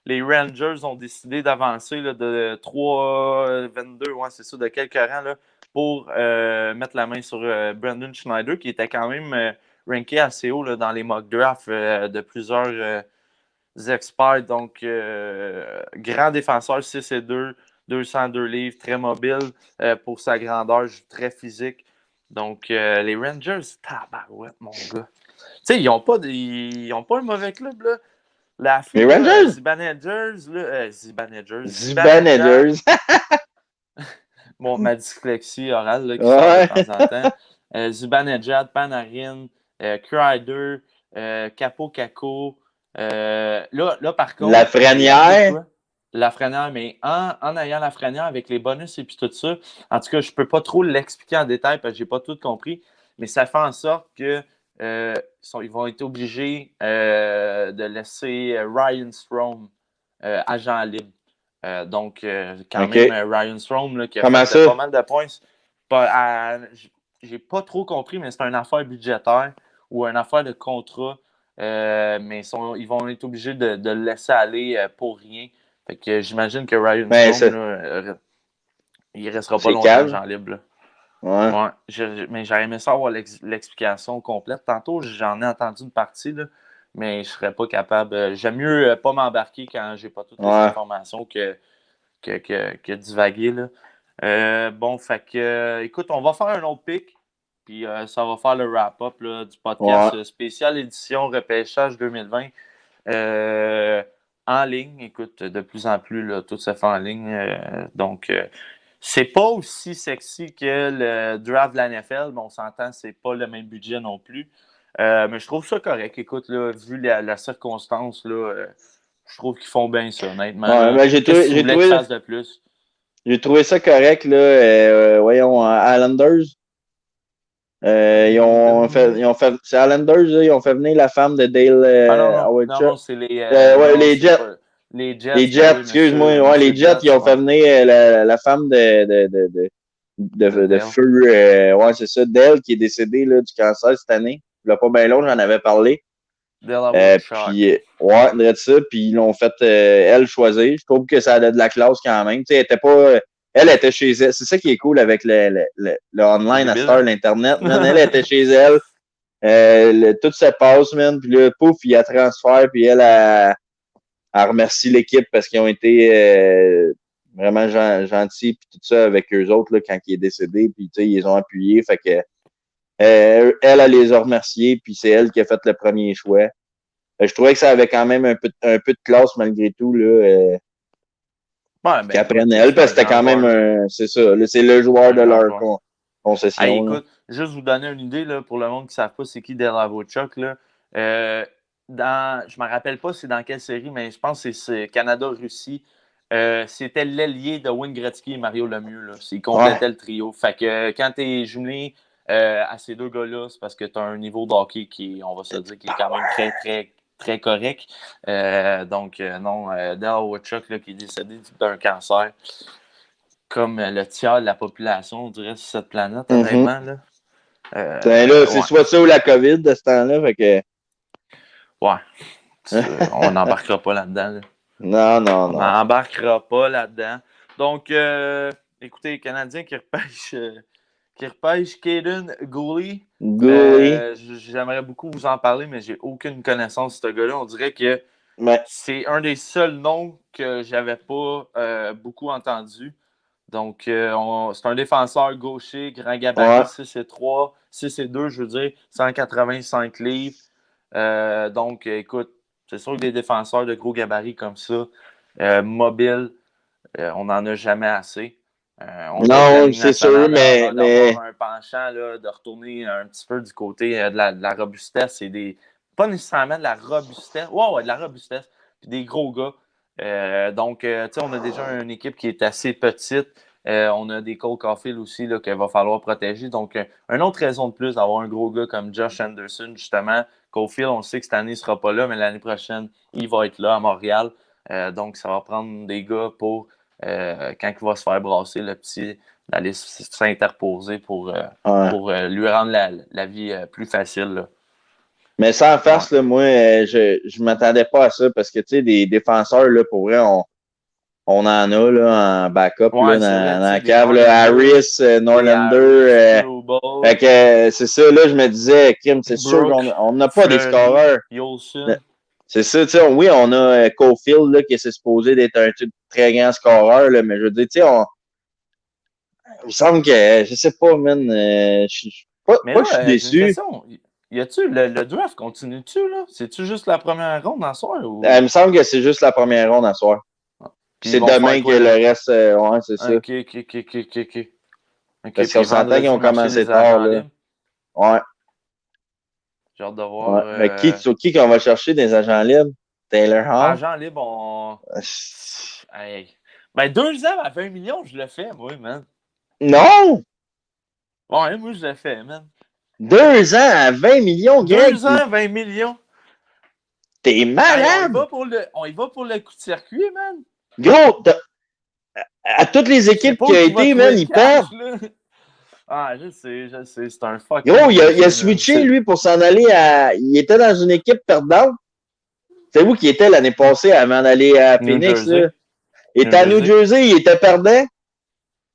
les Rangers ont décidé d'avancer de 3-22, ouais, c'est ça, de quelques rangs là, pour mettre la main sur Brandon Schneider, qui était quand même ranké assez haut là, dans les mock drafts de plusieurs experts. Donc, grand défenseur, 6'2", 202 livres, très mobile pour sa grandeur, très physique. Donc, les Rangers, tabarouette, mon gars. Tu sais, ils n'ont pas un mauvais club, là. La fille, les Rangers? Zibanejers. Bon, ma dyslexie orale là, qui sort de temps en temps. Zibanejad, Panarin, Kreider, Capo Caco. Là, par contre. Lafrenière, mais en ayant Lafrenière avec les bonus et puis tout ça, en tout cas, je ne peux pas trop l'expliquer en détail parce que je n'ai pas tout compris, mais ça fait en sorte que ils vont être obligés de laisser Ryan Strome agent libre. Donc, quand même, Ryan Strome là, qui a fait pas mal de points. J'ai pas trop compris, mais c'est une affaire budgétaire ou une affaire de contrat. Mais ils vont être obligés de le laisser aller pour rien. Fait que j'imagine que Ryan Strome, il restera pas longtemps agent libre. Là. Ouais. Mais j'aurais aimé ça avoir l'explication complète. Tantôt, j'en ai entendu une partie, là, mais je serais pas capable. J'aime mieux pas m'embarquer quand j'ai pas toutes les informations que divaguer. Là. Bon, fait que, écoute, on va faire un autre pic. Puis ça va faire le wrap-up du podcast spécial édition repêchage 2020 en ligne. Écoute, de plus en plus, là, tout se fait en ligne. Donc, c'est pas aussi sexy que le draft de la NFL, mais on s'entend, c'est pas le même budget non plus. Mais je trouve ça correct. Écoute, là, vu la circonstance, là, je trouve qu'ils font bien ça, honnêtement. Ouais, j'ai trouvé de plus. J'ai trouvé ça correct, là. Voyons, Islanders. Ils ont fait. C'est Islanders, là, ils ont fait venir la femme de Dale non, c'est les Jets. Les Jets. Les Jets, excuse-moi. Ouais, les Jets, ils ont fait venir la femme de feu. Ouais, c'est ça. Dale qui est décédé là, du cancer cette année. Il n'y a pas bien long, j'en avais parlé. Puis, ouais, ça. Puis ils l'ont fait, elle, choisir. Je trouve que ça a de la classe quand même. Tu sais, elle était chez elle. C'est ça qui est cool avec le online à cette heure, l'Internet. Elle était chez elle. Tout se passe, man. Puis là, pouf, il y a transfert. Puis elle a remercié l'équipe parce qu'ils ont été vraiment gentils. Puis tout ça avec eux autres là, quand il est décédé. Puis, tu sais, ils les ont appuyés. Fait que elle les a remerciés. Puis c'est elle qui a fait le premier choix. Je trouvais que ça avait quand même un peu de classe malgré tout, là, Ouais, ben, qu'ils prennent écoute, elle, parce que c'est c'était un quand grand même joueur. c'est ça, là, c'est le joueur Un de grand leur joueur. Hey, concession. Là. écoute, juste vous donner une idée là, pour le monde qui ne savent pas c'est qui Delavochuk. Là. Je ne me rappelle pas c'est dans quelle série, mais je pense que c'est Canada-Russie. C'était l'ailier de Wayne Gretzky et Mario Lemieux. Là. Ils complétaient le trio. Fait que quand tu es jumelé à ces deux gars-là, c'est parce que tu as un niveau de hockey qui, on va se dire, qui est quand même très, très, très correct. Donc, non, Delavochuk qui est décédé d'un cancer. Comme le tiers de la population, on dirait, sur cette planète, honnêtement. Là. Là, c'est Ouais. soit ça ou la COVID de ce temps-là, fait que... Ouais. On n'embarquera pas là-dedans. Là. Non. On n'embarquera pas là-dedans. Donc, écoutez, Canadien qui repêche Caden Gooley. Goalie. J'aimerais beaucoup vous en parler, mais j'ai aucune connaissance de ce gars-là. On dirait que Ouais. c'est un des seuls noms que j'avais pas beaucoup entendu. Donc, c'est un défenseur gaucher, grand gabarit, Ouais. 6'3", 6'2", je veux dire, 185 livres. Donc, écoute, c'est sûr que des défenseurs de gros gabarits comme ça, mobiles, on n'en a jamais assez. On voit que la Non, Ligue c'est sûr, nationale a mais... d'avoir un penchant, là, de retourner un petit peu du côté de la robustesse et des. Pas nécessairement de la robustesse. Ouais, de la robustesse. Puis des gros gars. Donc, tu sais, on a déjà une équipe qui est assez petite. On a des Cole Caulfield aussi qu'il va falloir protéger. Donc, une autre raison de plus d'avoir un gros gars comme Josh Anderson, justement. Caulfield, on sait que cette année, il ne sera pas là, mais l'année prochaine, il va être là à Montréal. Donc, ça va prendre des gars pour, quand il va se faire brasser, le petit, d'aller s'interposer pour lui rendre la vie plus facile. Là. Mais sans farce, là, moi, je m'attendais pas à ça parce que, tu sais, des défenseurs, là, pour vrai, on en a, là, en backup, là, Ouais, c'est vrai, dans la des cave, là, Norlander, Harris, Norlander, Struble, fait que, c'est ça, là, je me disais, Kim, c'est sûr Brooke, qu'on n'a pas des Fleury, scoreurs. Yolson. C'est ça, tu sais, oui, on a Caulfield, là, qui est supposé d'être un très grand scoreur, là, mais je veux dire, tu sais, il me semble que, je sais pas, man, Mais pas que je suis là, j'ai une déçu. question. Y a-tu le draft continue-tu, là? C'est-tu juste la première ronde en soir? Ou... Il me semble que c'est juste la première ronde à soir. Puis C'est ils vont demain faire que quoi, le là? reste, ouais, c'est ça. OK. OK, Parce qu'on puis s'entend qu'ils vendredi, ont marché commencé des tard, agents là. libres. Ouais, J'ai hâte de ouais. voir. Mais sur qui qu'on va chercher des agents libres? Taylor Hall? Agents libres, Hey. Ben, 2 ans à 20 millions, je le fais, moi, man. Non! Ouais, moi, je le fais, man. 2 ans à 20 millions, Greg! 2 ans, 20 millions. T'es Hey, malade! on y va pour le coup de circuit, man. Gros, à toutes les Je sais équipes pas qui où a tu vas été, trouver man, le ils perdent. cash, là. Ah, je sais, c'est un fucking Gros, il a gaucher, man. switché, lui, pour s'en aller à... Il était dans une équipe perdante. C'est où qui était l'année passée avant d'aller à New Phoenix, là? Jersey. Il était à New Jersey, il était perdant.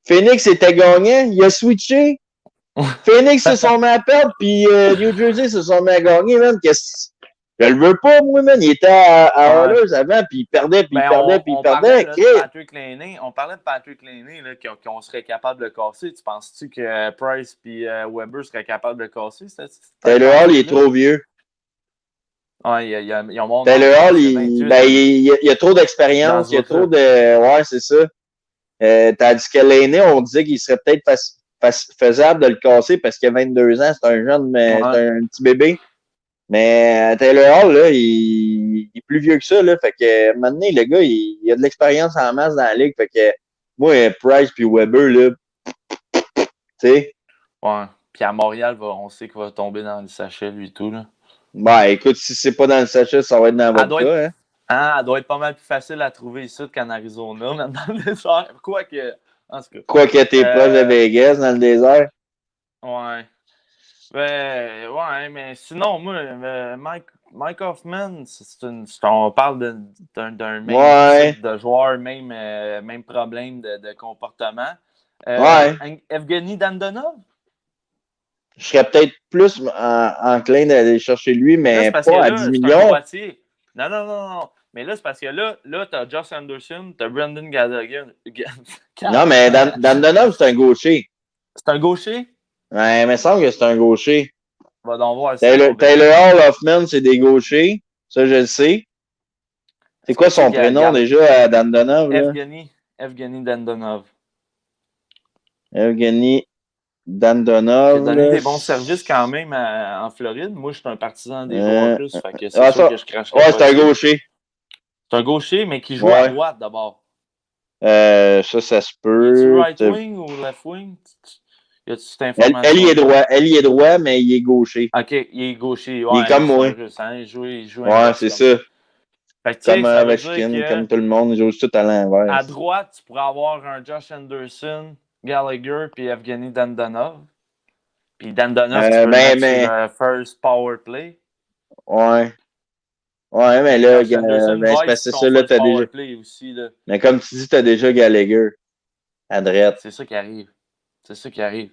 Phoenix était gagnant, il a switché. Phoenix se sont mis à perdre, puis New Jersey se sont mis à gagner, man. Je le veux pas, moi, man. Il était à Ouais. Oilers avant, puis il perdait, puis il Ben, perdait, puis il on parlait perdait. là, de Patrick Laney. On parlait de Patrick Laney, là, qu'on serait capable de casser. Tu penses-tu que Price et Weber seraient capables de casser cette Taylor Hall, il est trop vieux. Ouais, ils ont mon Taylor âge, Hall, c'est 28. il a trop d'expérience, il a trop de... Ouais, c'est ça. Tandis que Laney, on disait qu'il serait peut-être faisable de le casser parce qu'il a 22 ans, c'est un jeune, mais c'est un petit bébé. Mais Taylor Hall, là, il est plus vieux que ça, là. Fait que maintenant, le gars, il a de l'expérience en masse dans la ligue. Fait que moi, Price puis Weber, là, tu sais. Ouais. Puis à Montréal, on sait qu'il va tomber dans le sachet, lui et tout, là. Ben, écoute, si c'est pas dans le sachet, ça va être dans votre cas, hein. Ah, elle doit être pas mal plus facile à trouver ici qu'en Arizona, même dans le désert. Quoique, en tout cas. Quoique t'es proche de Vegas, dans le désert. Ouais. Ben, ouais, mais sinon, moi, Mike Hoffman, on parle d'un même type de joueur, même problème de comportement. Evgeny Dandonov? Je serais peut-être plus enclin d'aller chercher lui, mais là, pas à là, 10 c'est millions. un droitier. Non. Mais là, c'est parce que là t'as Josh Anderson, t'as Brendan Gallagher. Non, mais Dandonov, c'est un gaucher. C'est un gaucher? Ouais, il me semble que c'est un gaucher. Va donc voir ça. Taylor Hall, Hoffman, c'est des gauchers. Ça, je le sais. C'est Est-ce quoi que tu sais son prénom déjà à Dandonov, là? Evgeny Dandonov. Evgeny Qui a Dandonov, donné là. des bons services quand même en Floride. Moi, je suis un partisan des joueurs Euh, russes, fait que c'est ah, sûr ça. que je cracherai Ouais, pas c'est un ici. gaucher. C'est un gaucher, mais qui joue à Ouais. droite d'abord. Ça se Il est-tu peut. right wing ou left wing? Y a-tu cette Elle, il est information-là? droit. Elle, il est droit, mais il est gaucher. Ok, il est gaucher. Il est Ouais, comme c'est moi. un russe, hein? Il joue Ouais, inverse c'est comme ça. ça. Fait que, tu sais, Comme ça veut dire Ovechkin, que comme tout le monde, ils jouent tout à l'envers. à droite, tu pourrais avoir un Josh Anderson, Gallagher, puis Evgeny Dandonov. Puis Dandonov, tu peux le mettre sur Mais, le first power play. ouais. Ouais, mais Mais là, Josh Anderson ben, va être c'est sur son ça, là, first t'as déjà. power play aussi. Là. Mais comme tu dis, t'as déjà Gallagher à droite. C'est ça qui arrive. C'est ça qui arrive.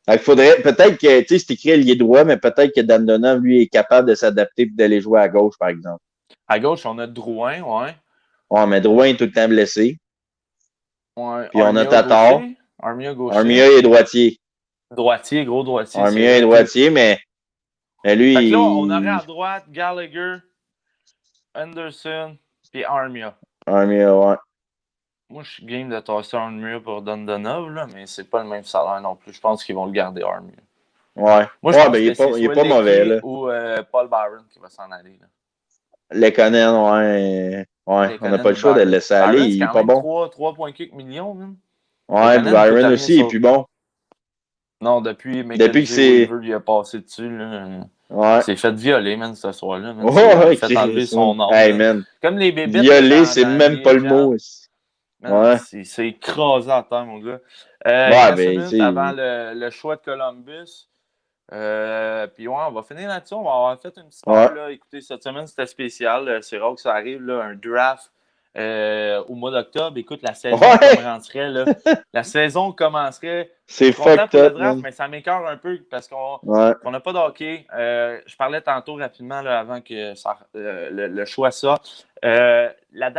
Fait qu'il faudrait, peut-être que, tu sais, c'est écrit ailier droit, mais peut-être que Dandonov, lui, est capable de s'adapter et d'aller jouer à gauche, par exemple. À gauche, on a Drouin, ouais. Ouais, mais Drouin est tout le temps blessé. Ouais. Puis on a Armia Tatar. gaucher. Armia gaucher. Armia est droitier. Droitier, gros droitier, c'est Armia est vrai. droitier, mais lui, Fait que là, on aurait à droite Gallagher, Anderson, puis Armia. Armia, ouais. Moi, je suis game de tasser Armia pour Dandonov, là, mais c'est pas le même salaire non plus. Je pense qu'ils vont le garder, Armia. Ouais. Moi, je Ouais, pense ben, que c'est il est soit pas mauvais, Lecky là. ou Paul Byron qui va s'en aller. Là. Lekonen, ouais. Ouais, on n'a Lekonen pas le ou choix de le Byron. laisser aller. Byron, c'est Il est quand pas même bon. 3,4 millions. Même. Ouais, puis Lekonen coûte Byron rien aussi, il est sur... plus bon. Non, depuis Depuis que Mackenzie c'est. Weaver lui a passé dessus, là, Ouais. il s'est fait violer, man, ce soir-là. Man. Oh, Il s'est ouais, fait enlever Chris, son nom. hey, Là. man. Comme les bébites là, Violer, c'est dans même pas le mot. NHL. Man, Ouais. c'est écrasé à terre, mon gars. Il Ouais, reste une ben, minute tu avant sais. le choix de Columbus. Puis ouais, on va finir là-dessus. On va avoir fait une petite Ouais. heure. Là. Écoutez, cette semaine, c'était spécial. C'est rare que ça arrive, là, un draft au mois d'octobre. Écoute, la saison Ouais. commencerait. Là. La saison commencerait. Je C'est suis content fucked pour le up, draft, man. mais ça m'écœure un peu parce qu'on Ouais. n'a pas de hockey. Je parlais tantôt rapidement là, avant que le choix sorte. La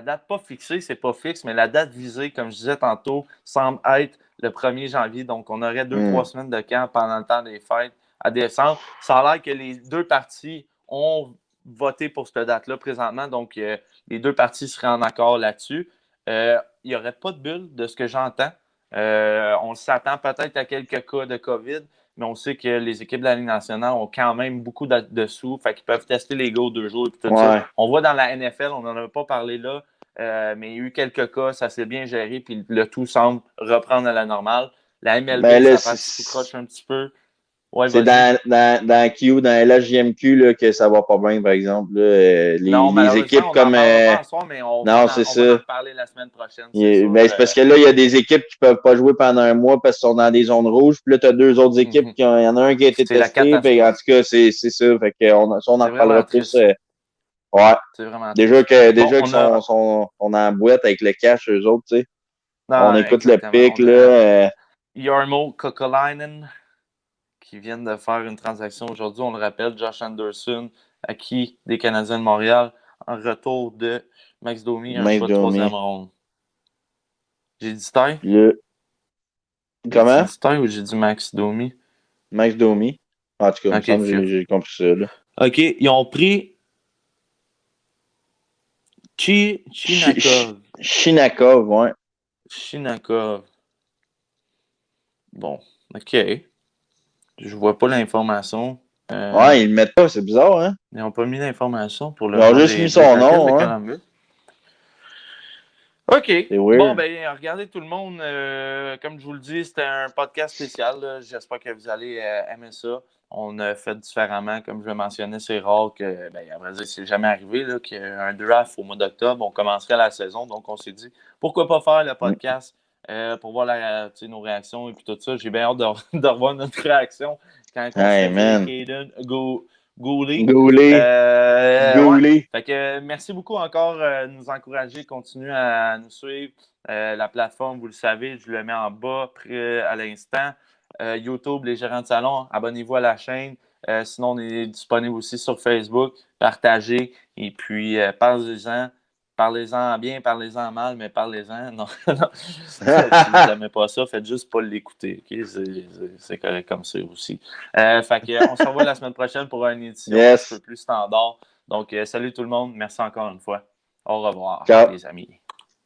date pas fixée, c'est pas fixe, mais la date visée, comme je disais tantôt, semble être le 1er janvier. Donc, on aurait 2-3 semaines de camp pendant le temps des fêtes à décembre. Ça a l'air que les deux parties ont voté pour cette date-là présentement. Donc, les deux parties seraient en accord là-dessus. Il n'y aurait pas de bulle de ce que j'entends. On s'attend peut-être à quelques cas de COVID, mais on sait que les équipes de la Ligue nationale ont quand même beaucoup de sous, fait qu'ils peuvent tester les gars 2 jours et tout ça. On voit dans la NFL, on n'en a pas parlé là, mais il y a eu quelques cas, ça s'est bien géré, puis le tout semble reprendre à la normale. La MLB, Ben là, ça passe tout croche un petit peu. Ouais, c'est vas-y. dans Q, dans LHJMQ, là, que ça va pas bien, par exemple. Là, Non, les équipes malheureusement, on n'en comme. parlera pas en soir, mais on Non, va c'est en ça. reparler la semaine prochaine, c'est sûr. Ben, c'est parce que là, il y a des équipes qui peuvent pas jouer pendant un mois parce qu'ils sont dans des zones rouges. Puis là, tu as deux autres équipes il y en a un qui a été C'est la testé. Puis, en tout cas, c'est ça. Fait que ça, on en C'est vraiment reparlera plus. triste. Ouais. C'est vraiment Déjà triste. déjà Bon, qu'ils sont en boîte avec le cash, eux autres, tu sais. Non, On écoute exactement. le pic, On a là. Jarmo Kokolainen qui viennent de faire une transaction aujourd'hui. On le rappelle, Josh Anderson, acquis des Canadiens de Montréal, en retour de Max Domi, un Max choix de Domi. 3e ronde. J'ai dit taille? Comment? J'ai dit taille ou j'ai dit Max Domi? Max Domi. En tout cas, il me semble que j'ai compris ça, là. OK, ils ont pris Chinakov. Shinakov, ouais. Chinakov. Bon, OK. Je vois pas l'information. Ouais, ils le mettent pas, c'est bizarre, hein? Ils n'ont pas mis l'information pour le Ils ont joueur juste des mis son Blackhawks nom, de hein? Columbus. OK. C'est weird. Bon, ben, regardez tout le monde. Comme je vous le dis, c'était un podcast spécial. Là. J'espère que vous allez aimer ça. On a fait différemment. Comme je le mentionnais, c'est rare que, ben, à vrai dire, c'est jamais arrivé là, qu'il y ait un draft au mois d'octobre. On commencerait la saison. Donc, on s'est dit, pourquoi pas faire le podcast pour voir nos réactions et puis tout ça. J'ai bien hâte de revoir notre réaction quand on se fait dire Caden Goulet. Ouais. Fait que merci beaucoup encore de nous encourager, continuez à nous suivre. La plateforme, vous le savez, je le mets en bas à l'instant. YouTube, les gérants de salon, abonnez-vous à la chaîne. Sinon, on est disponible aussi sur Facebook. Partagez et puis parlez-en. parlez-en bien, parlez-en mal, mais parlez-en. Non, non. Si vous n'aimez pas ça, faites juste pas l'écouter. Okay? C'est correct comme ça aussi. Fait que, on se revoit la semaine prochaine pour une édition un petit peu plus standard. Donc, salut tout le monde. Merci encore une fois. Au revoir, Ciao. les amis.